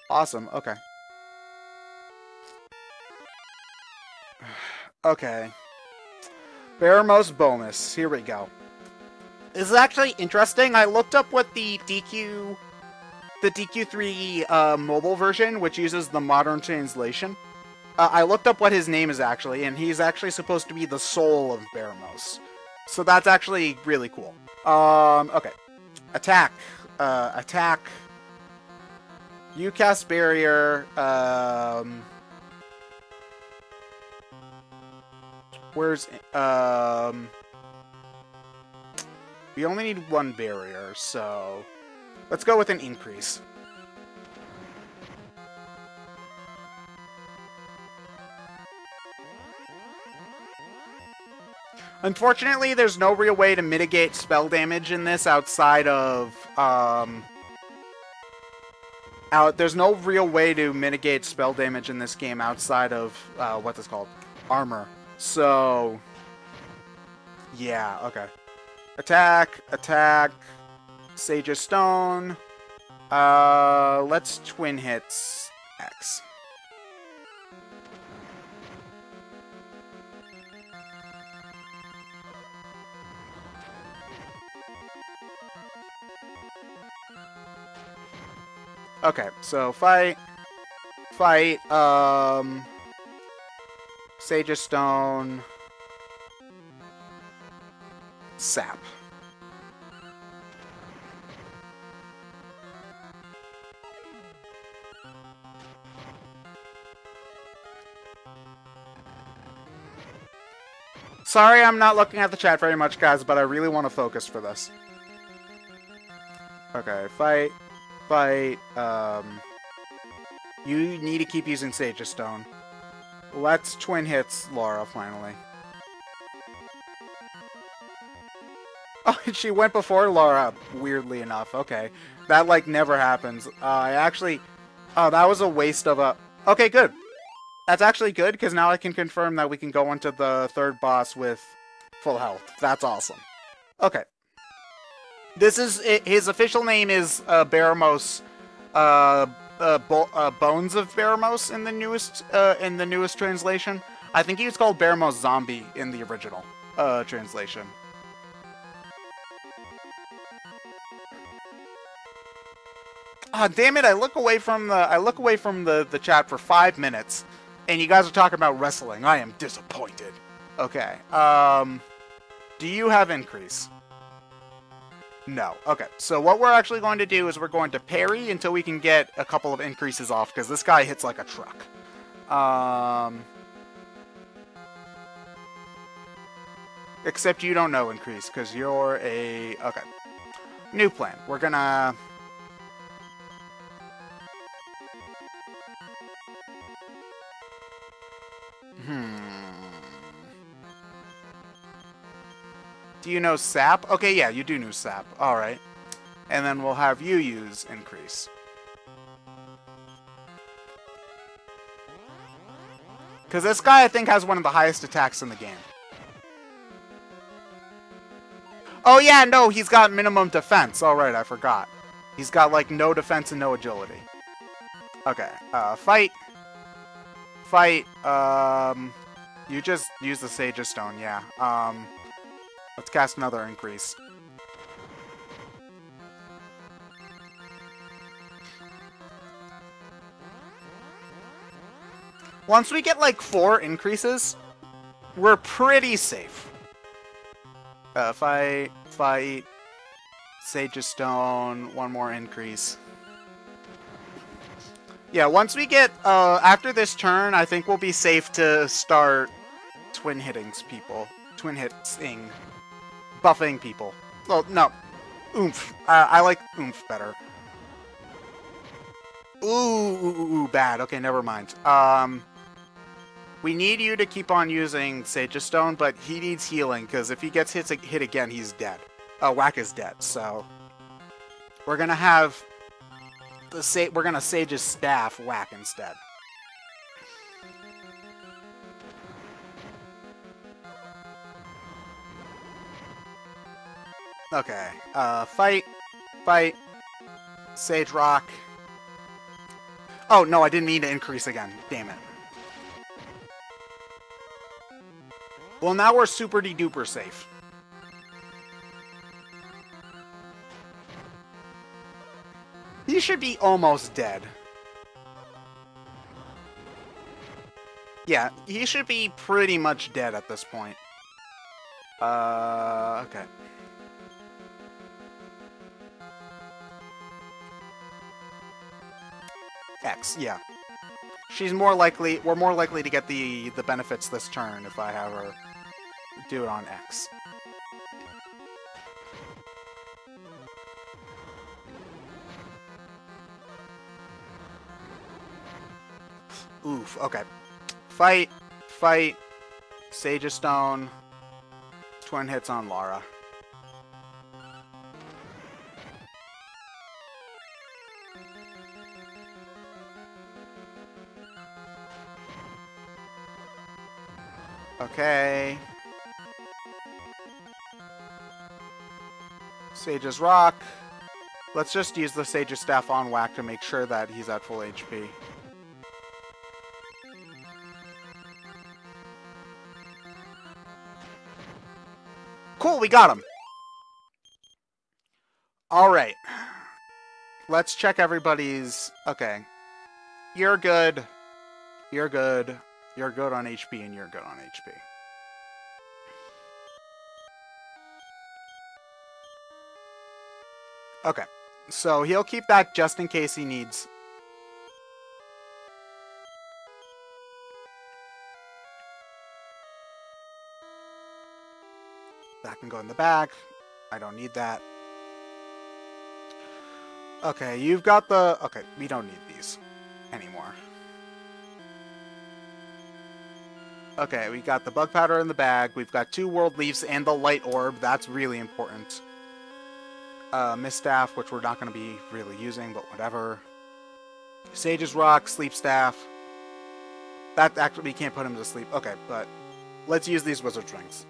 Awesome, okay. Okay. Baramos bonus, here we go. This is actually interesting. I looked up what the DQ3 mobile version, which uses the modern translation. I looked up what his name is actually, and he's actually supposed to be the soul of Baramos. So that's actually really cool. Okay. Attack. Attack. You cast barrier. Where's we only need one barrier, so let's go with an increase. Unfortunately, there's no real way to mitigate spell damage in this outside of there's no real way to mitigate spell damage in this game outside of what's this called? Armor. So yeah, okay. Attack, attack, Sage of Stone. Let's twin hits X. Okay, so fight, Sage of Stone, Sap. Sorry, I'm not looking at the chat very much, guys, but I really want to focus for this. Okay, fight. You need to keep using Sage of Stone. Let's twin hits Laura, finally. Oh, she went before Laura, weirdly enough. Okay. That, like, never happens. Oh, that was a waste of a... Okay, good. That's actually good, because now I can confirm that we can go into the third boss with full health. That's awesome. Okay. This is... His official name is Baramos... Bones of Baramos in the newest translation. I think he was called Baramos Zombie in the original translation. Ah, damn it! I look away from the chat for 5 minutes, and you guys are talking about wrestling. I am disappointed. Okay. Do you have increase? No. Okay, so what we're actually going to do is we're going to parry until we can get a couple of increases off, because this guy hits like a truck. Except you don't know increase, because you're a... Okay. New plan. We're gonna... Do you know Sap? Okay, yeah, you do know Sap. Alright. And then we'll have you use Increase. Because this guy, I think, has one of the highest attacks in the game. Oh, yeah, no, he's got minimum defense. Alright, I forgot. He's got, like, no defense and no agility. Okay, fight. Fight, you just use the Sage of Stone, yeah. Let's cast another increase. Once we get like 4 increases, we're pretty safe. Fight, Sage of Stone, 1 more increase. Yeah, once we get, after this turn, I think we'll be safe to start twin hitting people. Twin hitsing. Buffing people. Well, no. Oomph. I like oomph better. Ooh, bad. Okay, never mind. We need you to keep on using Sage of Stone, but he needs healing, because if he gets hit again, he's dead. Whack is dead, so... We're gonna have... We're gonna Sage's staff Whack instead. Okay, fight, Sage Rock. Oh, no, I didn't mean to increase again. Damn it. Well, now we're super-de-duper safe. He should be almost dead. Yeah, he should be pretty much dead at this point. Okay. X, yeah. She's more likely, we're more likely to get the benefits this turn if I have her do it on X. Oof, okay. Fight, fight, Sage's Stone, twin hits on Lara. Okay. Sage's Rock. Let's just use the Sage's Staff on Whack to make sure that he's at full HP. Cool, we got him! Alright. Let's check everybody's... Okay. You're good. You're good. You're good on HP, and you're good on HP. Okay. So he'll keep that just in case he needs... That can go in the bag. I don't need that. Okay, you've got the... Okay, we don't need these anymore. Okay, we got the bug powder in the bag. We've got 2 world leaves and the light orb. That's really important. Mist Staff, which we're not going to be really using, but whatever. Sage's Rock, Sleep Staff. That actually, we can't put him to sleep. Okay, but let's use these Wizard's Rings.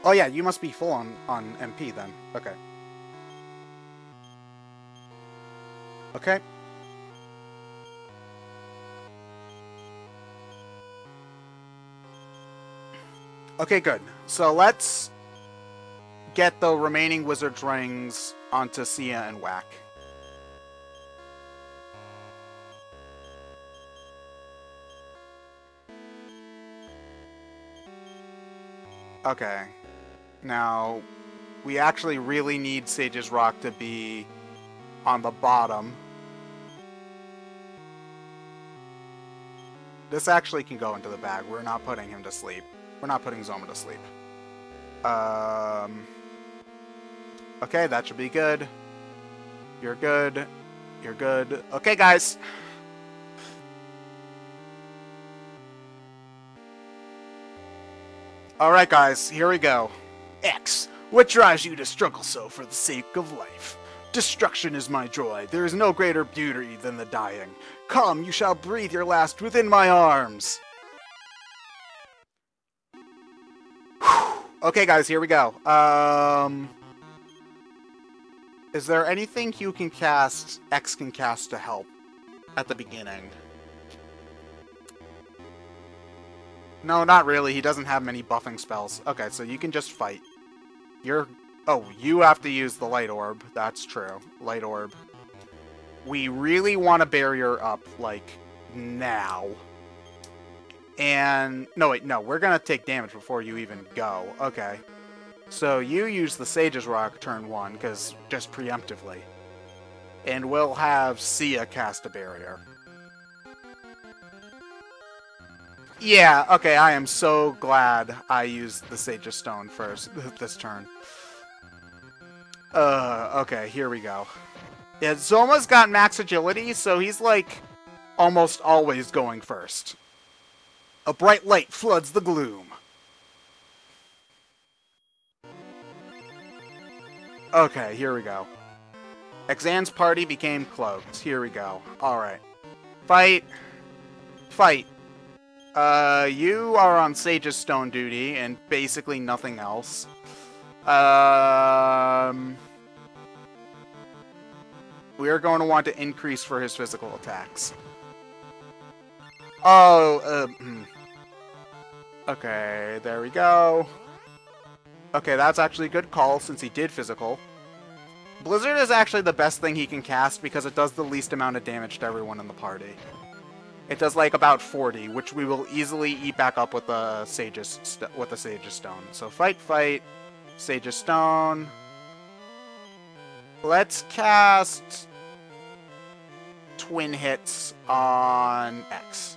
Oh yeah, you must be full on MP then. Okay. Okay. Okay, good. So let's get the remaining Wizard's Rings onto Sia and Whack. Okay. Now, we actually really need Sage's Rock to be on the bottom. This actually can go into the bag. We're not putting him to sleep. We're not putting Zoma to sleep. Okay, that should be good. You're good. You're good. Okay, guys. Alright, guys. Here we go. X. What drives you to struggle so for the sake of life? Destruction is my joy. There is no greater beauty than the dying. Come, you shall breathe your last within my arms. Okay, guys, here we go. Is there anything you can cast, X can cast to help at the beginning? No, not really. He doesn't have many buffing spells. Okay, so you can just fight. You're... Oh, you have to use the Light Orb. That's true. Light Orb. We really want to barrier up, like, now. And... No, wait, no. We're going to take damage before you even go. Okay. So you use the Sage's Rock turn 1, because just preemptively. And we'll have Sia cast a barrier. Yeah, okay, I am so glad I used the Sage's Stone first this turn. Okay, here we go. Yeah, Zoma's got max agility, so he's, like, almost always going first. A bright light floods the gloom. Okay, here we go. Exand's party became cloaked. Here we go. Alright. Fight. Fight. You are on Sage's Stone duty, and basically nothing else. We are going to want to increase for his physical attacks. Okay, there we go. Okay, that's actually a good call, since he did physical. Blizzard is actually the best thing he can cast, because it does the least amount of damage to everyone in the party. It does like about 40, which we will easily eat back up with the Sage's Stone. So fight, fight, Sage's Stone. Let's cast twin hits on X.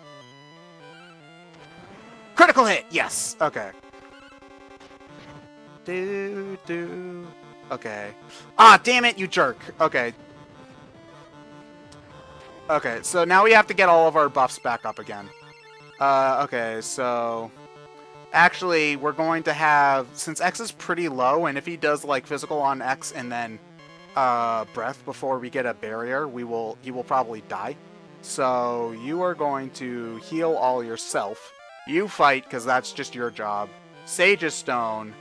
Critical hit! Yes! Okay. Okay. Ah, damn it, you jerk. Okay. Okay, so now we have to get all of our buffs back up again. Okay, so... Actually, we're going to have... Since X is pretty low, and if he does, like, physical on X and then breath before we get a barrier, he will probably die. So, you are going to heal all yourself. You fight, because that's just your job. Sage's Stone.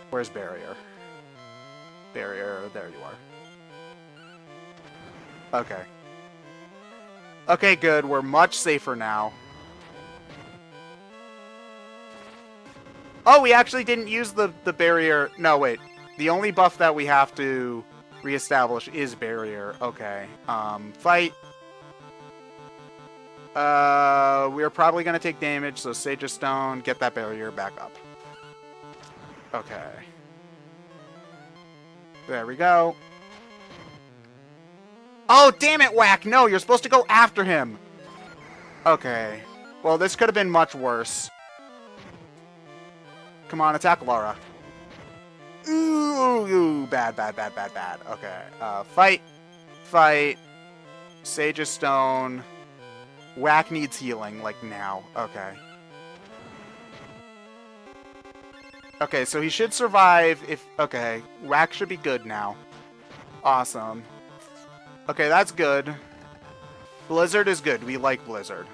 Where's barrier? Barrier, there you are. Okay. Okay, good. We're much safer now. Oh, we actually didn't use the barrier. No, wait. The only buff that we have to reestablish is barrier. Okay. Fight. We're probably going to take damage, so Sage's Stone, get that barrier back up. Okay. There we go. Oh, damn it, Whack! No, you're supposed to go after him! Okay. Well, this could have been much worse. Come on, attack Laura. Ooh, bad, bad, bad, bad, bad. Okay. Fight. Fight. Sage's Stone. Whack needs healing, like, now. Okay. Okay, so he should survive if... Okay, Whack should be good now. Awesome. Okay, that's good. Blizzard is good. We like Blizzard.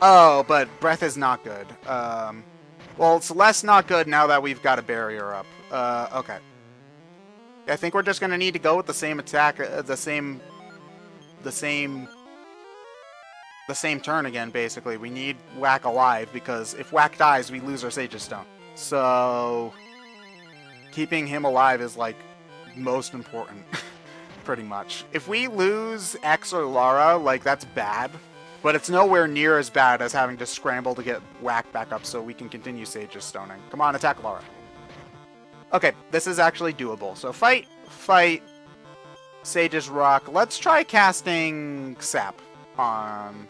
Oh, but Breath is not good. Well, it's less not good now that we've got a barrier up. Okay. I think we're just gonna need to go with the same attack, the same turn again, basically. We need Whack alive, because if Whack dies, we lose our Sage's Stone. So, keeping him alive is, like, most important, pretty much. If we lose X or Lara, like, that's bad, but it's nowhere near as bad as having to scramble to get Whack back up so we can continue Sage's Stoning. Come on, attack Lara. Okay, this is actually doable. So, fight, fight, Sage's Rock. Let's try casting Sap on...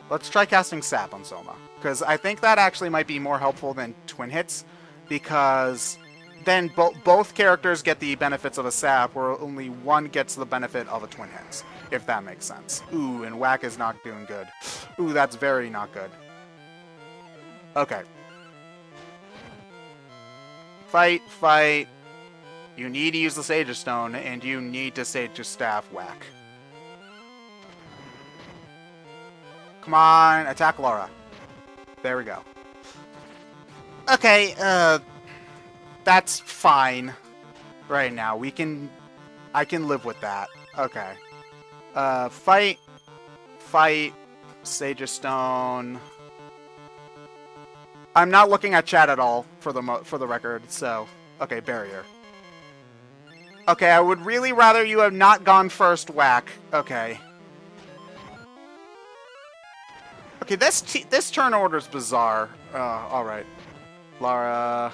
Let's try casting Sap on Soma, because I think that actually might be more helpful than Twin Hits, because then both characters get the benefits of a Sap, where only one gets the benefit of a Twin Hits, if that makes sense. Ooh, and Whack is not doing good. Ooh, that's very not good. Okay. Fight, fight. You need to use the Sage's Stone, and you need to Sage's Staff Whack. Come on, attack Laura. There we go. Okay, that's fine. Right now, I can live with that. Okay. Fight, fight, Sage's Stone. I'm not looking at chat at all, for the record, so... Okay, barrier. Okay, I would really rather you have not gone first, Whack. Okay. Okay, this turn order's bizarre. Alright. Lara...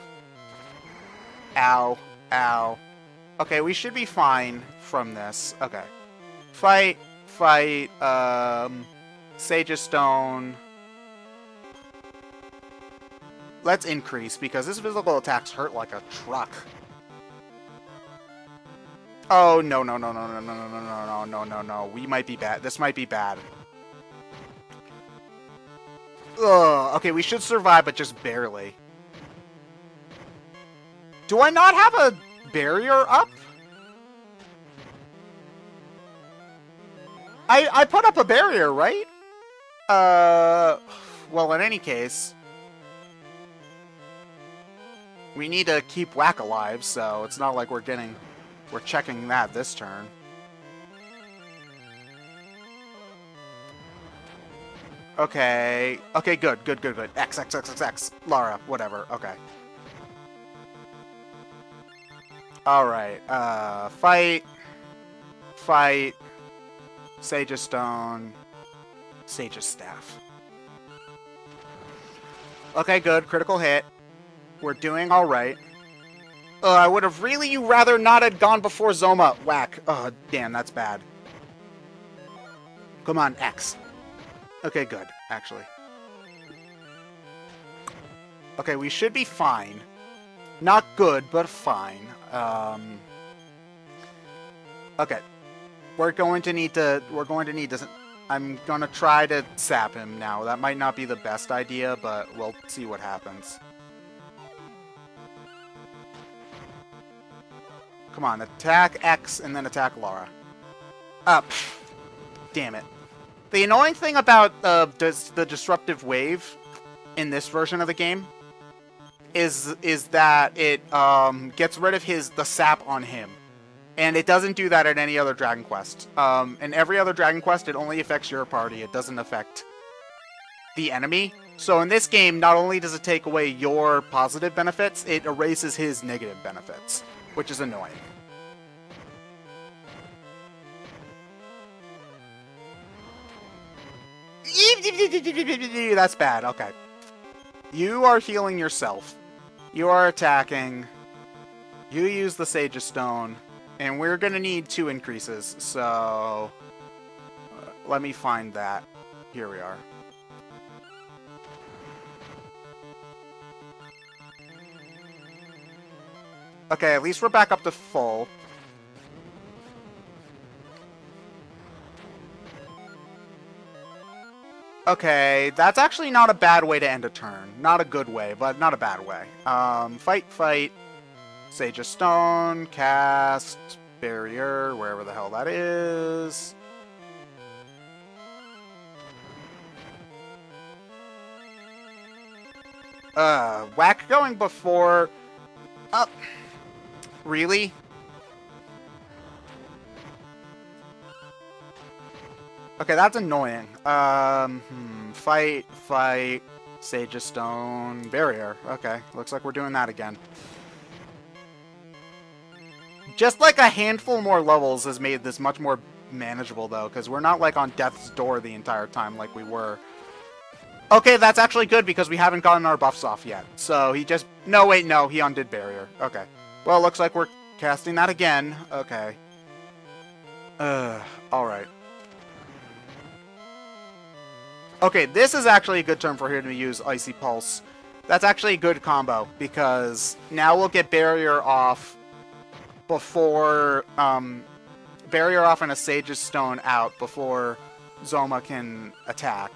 Ow. Ow. Okay, we should be fine from this. Okay. Fight, fight, Sage's Stone... Let's increase, because his physical attacks hurt like a truck. Oh, no, no, no, no, no, no, no, no, no, no, no, no. We might be bad. This might be bad. Ugh. Okay, we should survive, but just barely. Do I not have a barrier up? I put up a barrier, right? Well, in any case... We need to keep Whack alive, so it's not like we're checking that this turn. Okay. Okay, good, good, good, good. X, X, X, X, X. Lara, whatever. Okay. Alright, fight. Fight. Sage's Stone. Sage's Staff. Okay, good. Critical hit. We're doing alright. I would have really rather not had gone before Zoma. Whack. Oh, damn, that's bad. Come on, X. Okay, good, actually. Okay, we should be fine. Not good, but fine. Okay. We're going to need to... I'm gonna try to sap him now. That might not be the best idea, but we'll see what happens. Come on, attack X and then attack Laura. Up. Damn it. The annoying thing about the disruptive wave in this version of the game is that it gets rid of the sap on him. And it doesn't do that at any other Dragon Quest. In every other Dragon Quest, it only affects your party. It doesn't affect the enemy. So in this game, not only does it take away your positive benefits, it erases his negative benefits, which is annoying. That's bad, okay. You are healing yourself. You are attacking. You use the Sage's Stone. And we're gonna need 2 increases, so... let me find that. Here we are. Okay, at least we're back up to full. Okay, that's actually not a bad way to end a turn. Not a good way, but not a bad way. Fight. Sage's Stone, cast, barrier, wherever the hell that is. Whack going before... really? Okay, that's annoying. Fight, Sage's Stone, barrier. Okay, looks like we're doing that again. Just like a handful more levels has made this much more manageable, though, because we're not, like, on death's door the entire time like we were. Okay, that's actually good, because we haven't gotten our buffs off yet. So he just... No, wait, no, he undid barrier. Okay. Well, looks like we're casting that again. Okay. Alright. Okay, this is actually a good turn for him to use Icy Pulse. That's actually a good combo, because now we'll get barrier off before, barrier off and a Sage's Stone out before Zoma can attack.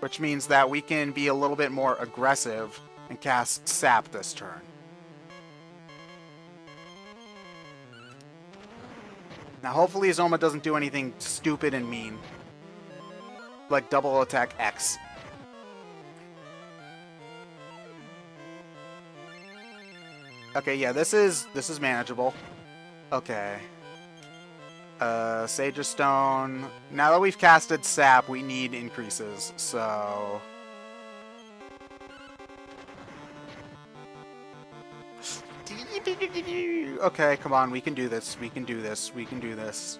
Which means that we can be a little bit more aggressive and cast Sap this turn. Now hopefully Zoma doesn't do anything stupid and mean. Like double attack X. Okay, yeah, this is manageable. Okay. Sage's Stone. Now that we've casted Sap, we need increases, so... Okay, come on, we can do this. We can do this. We can do this.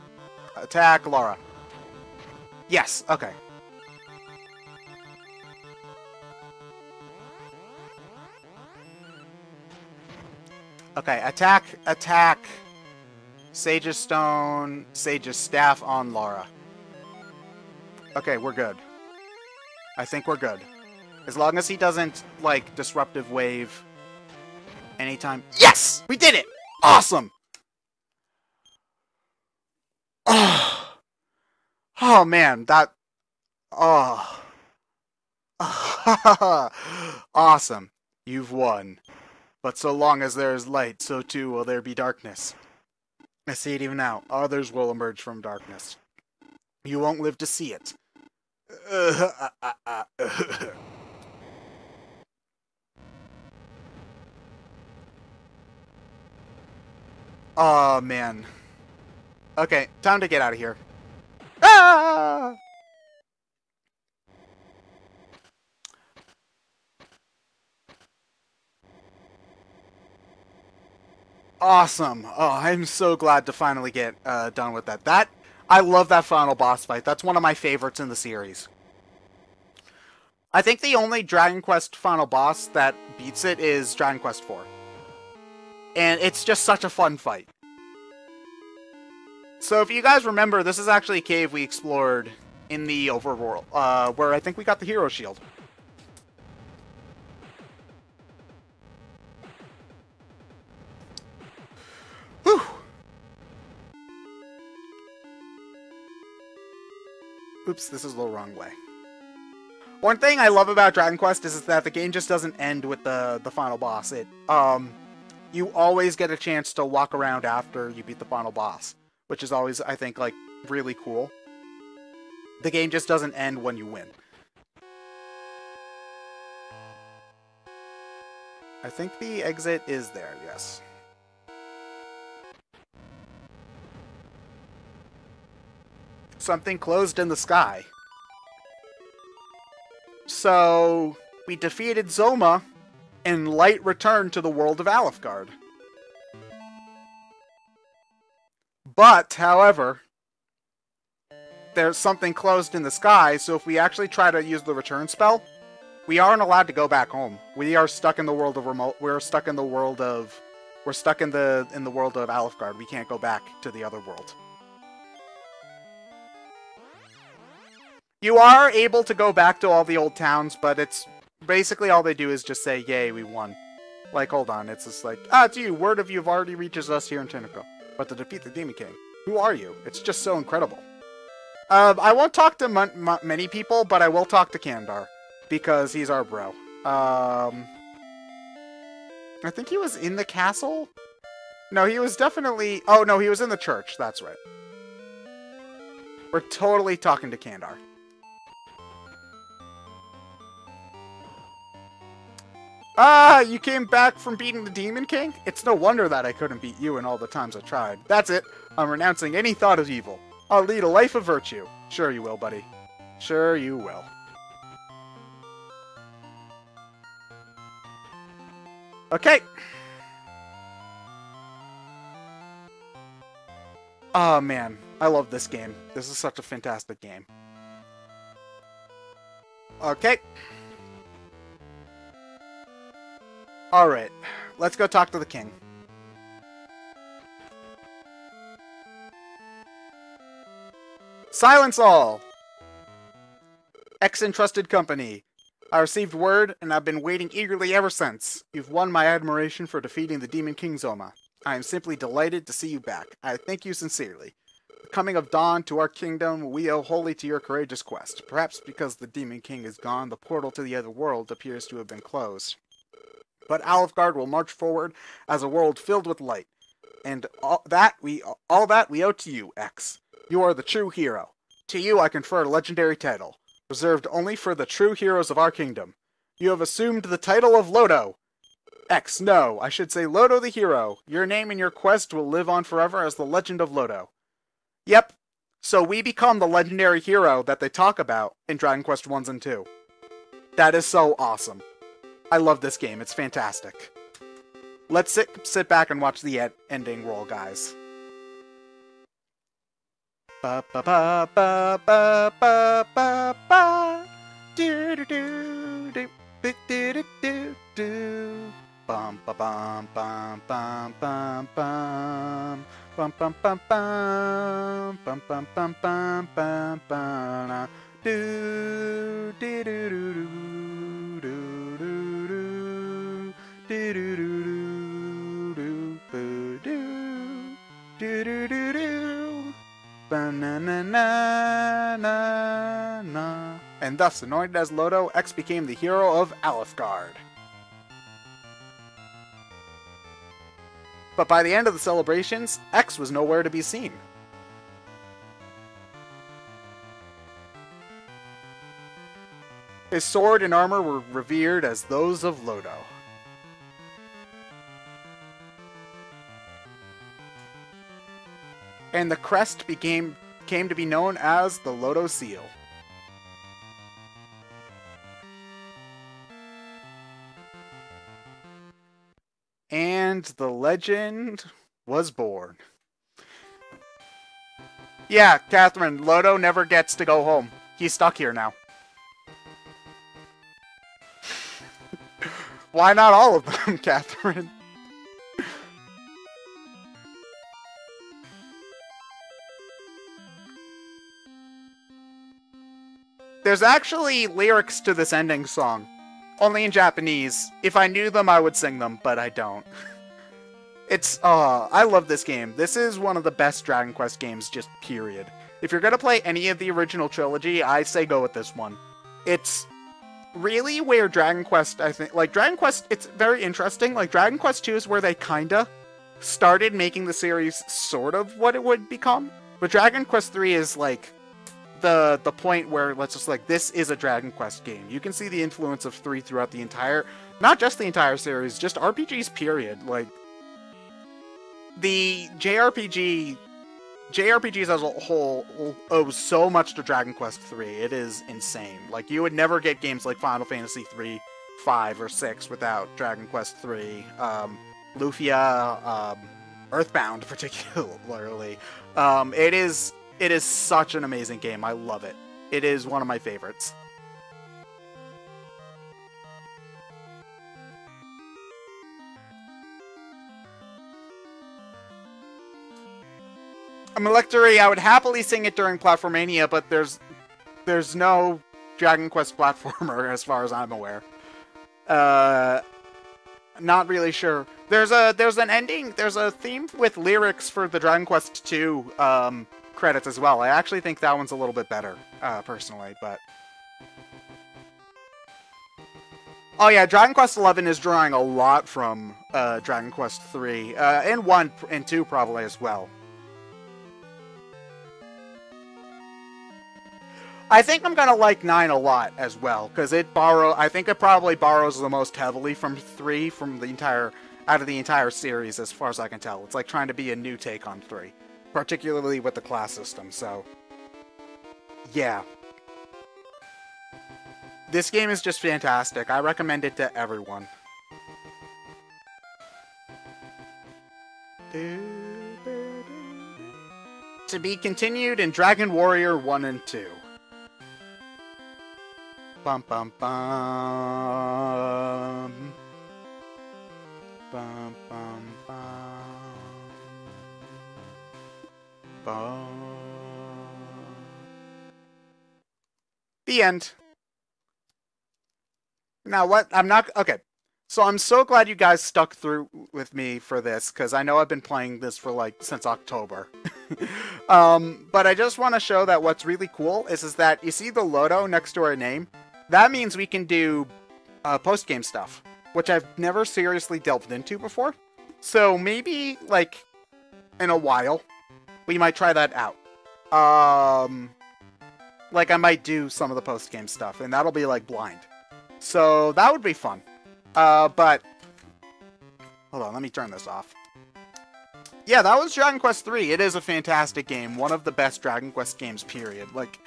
Attack Laura. Yes, okay. Okay, attack. Sage's Stone, Sage's Staff on Laura. Okay, we're good. I think we're good. As long as he doesn't, like, Disruptive Wave anytime. Yes! We did it! Awesome! Oh, oh man, that... Oh. Awesome. You've won. But so long as there is light, so too will there be darkness. I see it even now. Others will emerge from darkness. You won't live to see it. Oh, man. Okay, time to get out of here. Ah! Awesome. Oh, I'm so glad to finally get done with that. I love that final boss fight. That's one of my favorites in the series. I think the only Dragon Quest final boss that beats it is Dragon Quest IV. And it's just such a fun fight. So if you guys remember, this is actually a cave we explored in the overworld, where I think we got the hero shield. Whew! Oops, this is the wrong way. One thing I love about Dragon Quest is that the game just doesn't end with the final boss. You always get a chance to walk around after you beat the final boss, which is always, I think, like, really cool. The game just doesn't end when you win. I think the exit is there, yes. Something closed in the sky. So, we defeated Zoma, and light returned to the world of Alefgard. But, however, there's something closed in the sky, so if we actually try to use the return spell, we aren't allowed to go back home. We are stuck in the world of we're stuck in the world of Alefgard. We can't go back to the other world. You are able to go back to all the old towns, but it's basically all they do is just say, yay, we won. Like, hold on, it's just like, it's you, word of you've already reaches us here in Tunico. But to defeat the Demon King. Who are you? It's just so incredible. I won't talk to many people, but I will talk to Kandar. Because he's our bro. I think he was in the castle? No, he was definitely... Oh, no, he was in the church. That's right. We're totally talking to Kandar. You came back from beating the Demon King? It's no wonder that I couldn't beat you in all the times I tried. That's it. I'm renouncing any thought of evil. I'll lead a life of virtue. Sure you will, buddy. Sure you will. Okay. Oh, man. I love this game. This is such a fantastic game. Okay. Alright. Let's go talk to the king. Silence all! Ex-entrusted company. I received word, and I've been waiting eagerly ever since. You've won my admiration for defeating the Demon King Zoma. I am simply delighted to see you back. I thank you sincerely. The coming of dawn to our kingdom we owe wholly to your courageous quest. Perhaps because the Demon King is gone, the portal to the other world appears to have been closed. But Alefgard will march forward as a world filled with light. And all that we owe to you, X. You are the true hero. To you I confer a legendary title, reserved only for the true heroes of our kingdom. You have assumed the title of Lodo. X, no, I should say Lodo the hero. Your name and your quest will live on forever as the legend of Lodo. Yep, so we become the legendary hero that they talk about in Dragon Quest 1s and 2. That is so awesome. I love this game, it's fantastic. Let's sit back and watch the ending roll, guys. Ba ba ba ba ba ba ba ba do do do do do do do do bum ba bum bum bum bum bum bum bum bum bum bum bum bum bum bum bum do do do do do do do do do do do do do do do do. Ba-na-na-na-na-na. And thus, anointed as Lodo, X became the hero of Alefgard. But by the end of the celebrations, X was nowhere to be seen. His sword and armor were revered as those of Lodo. And the crest came to be known as the Lodo Seal. And the legend was born. Yeah, Catherine, Lodo never gets to go home. He's stuck here now. Why not all of them, Catherine? There's actually lyrics to this ending song. Only in Japanese. If I knew them, I would sing them, but I don't. It's, I love this game. This is one of the best Dragon Quest games, just period. If you're gonna play any of the original trilogy, I say go with this one. It's really where Dragon Quest, I think, like, Dragon Quest, it's very interesting. Like, Dragon Quest 2 is where they kinda started making the series sort of what it would become. But Dragon Quest 3 is, like, the point where, let's just, like, this is a Dragon Quest game. You can see the influence of 3 throughout the entire, not just the entire series, just RPGs, period. Like, the JRPGs as a whole owe so much to Dragon Quest 3. It is insane. Like, you would never get games like Final Fantasy 3, 5, or 6 without Dragon Quest 3. Lufia, Earthbound particularly. It is such an amazing game. I love it. It is one of my favorites. Electory, I would happily sing it during Platformania, but there's no Dragon Quest platformer as far as I'm aware. Not really sure. There's an ending, there's a theme with lyrics for the Dragon Quest 2 credits as well. I actually think that one's a little bit better, personally, but... Oh yeah, Dragon Quest 11 is drawing a lot from Dragon Quest 3, and 1 and 2 probably as well. I think I'm gonna like 9 a lot as well, because I think it probably borrows the most heavily from 3 out of the entire series, as far as I can tell. It's like trying to be a new take on 3, particularly with the class system, so yeah. This game is just fantastic. I recommend it to everyone. To be continued in Dragon Warrior 1 and 2. Bum bum bum. Bum bum bum. Bum. The end. Now what? Okay. So I'm so glad you guys stuck through with me for this, because I know I've been playing this for like since October. But I just want to show that what's really cool is that you see the Loto next to our name? That means we can do post-game stuff, which I've never seriously delved into before. So maybe, like, in a while, we might try that out. Like, I might do some of the post-game stuff, and that'll be, like, blind. So that would be fun. But, hold on, let me turn this off. Yeah, that was Dragon Quest 3. It is a fantastic game. One of the best Dragon Quest games, period. Like,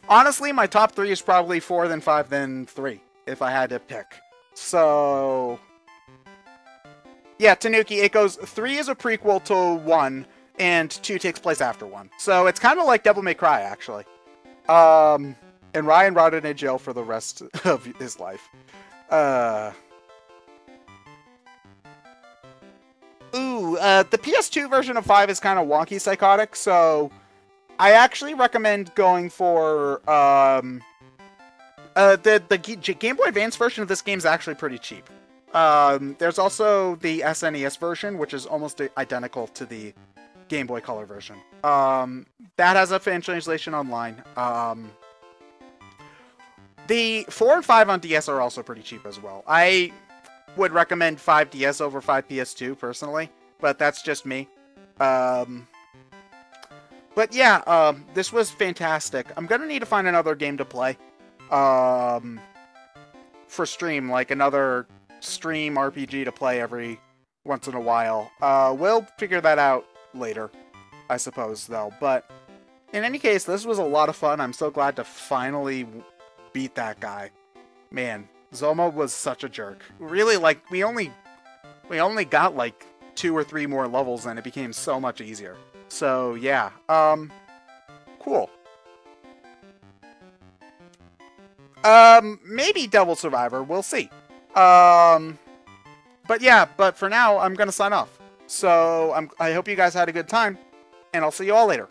honestly, my top 3 is probably 4, then 5, then 3, if I had to pick. So, yeah, Tanuki, it goes, 3 is a prequel to 1, and 2 takes place after 1. So it's kind of like Devil May Cry, actually. And Ryan rotted in jail for the rest of his life. The PS2 version of 5 is kind of wonky psychotic, so I actually recommend going for, the Game Boy Advance version of this game is actually pretty cheap. There's also the SNES version, which is almost identical to the Game Boy Color version. That has a fan translation online. The 4 and 5 on DS are also pretty cheap as well. I would recommend 5DS over 5 PS2, personally, but that's just me. But yeah, this was fantastic. I'm gonna need to find another game to play. For stream, like another stream RPG to play every once in a while. We'll figure that out later, I suppose, though. But in any case, this was a lot of fun. I'm so glad to finally beat that guy. Man, Zoma was such a jerk. Really, like, we only got like 2 or 3 more levels and it became so much easier. So yeah, cool. Maybe Devil Survivor, we'll see. But yeah, but for now, I'm gonna sign off. So I hope you guys had a good time, and I'll see you all later.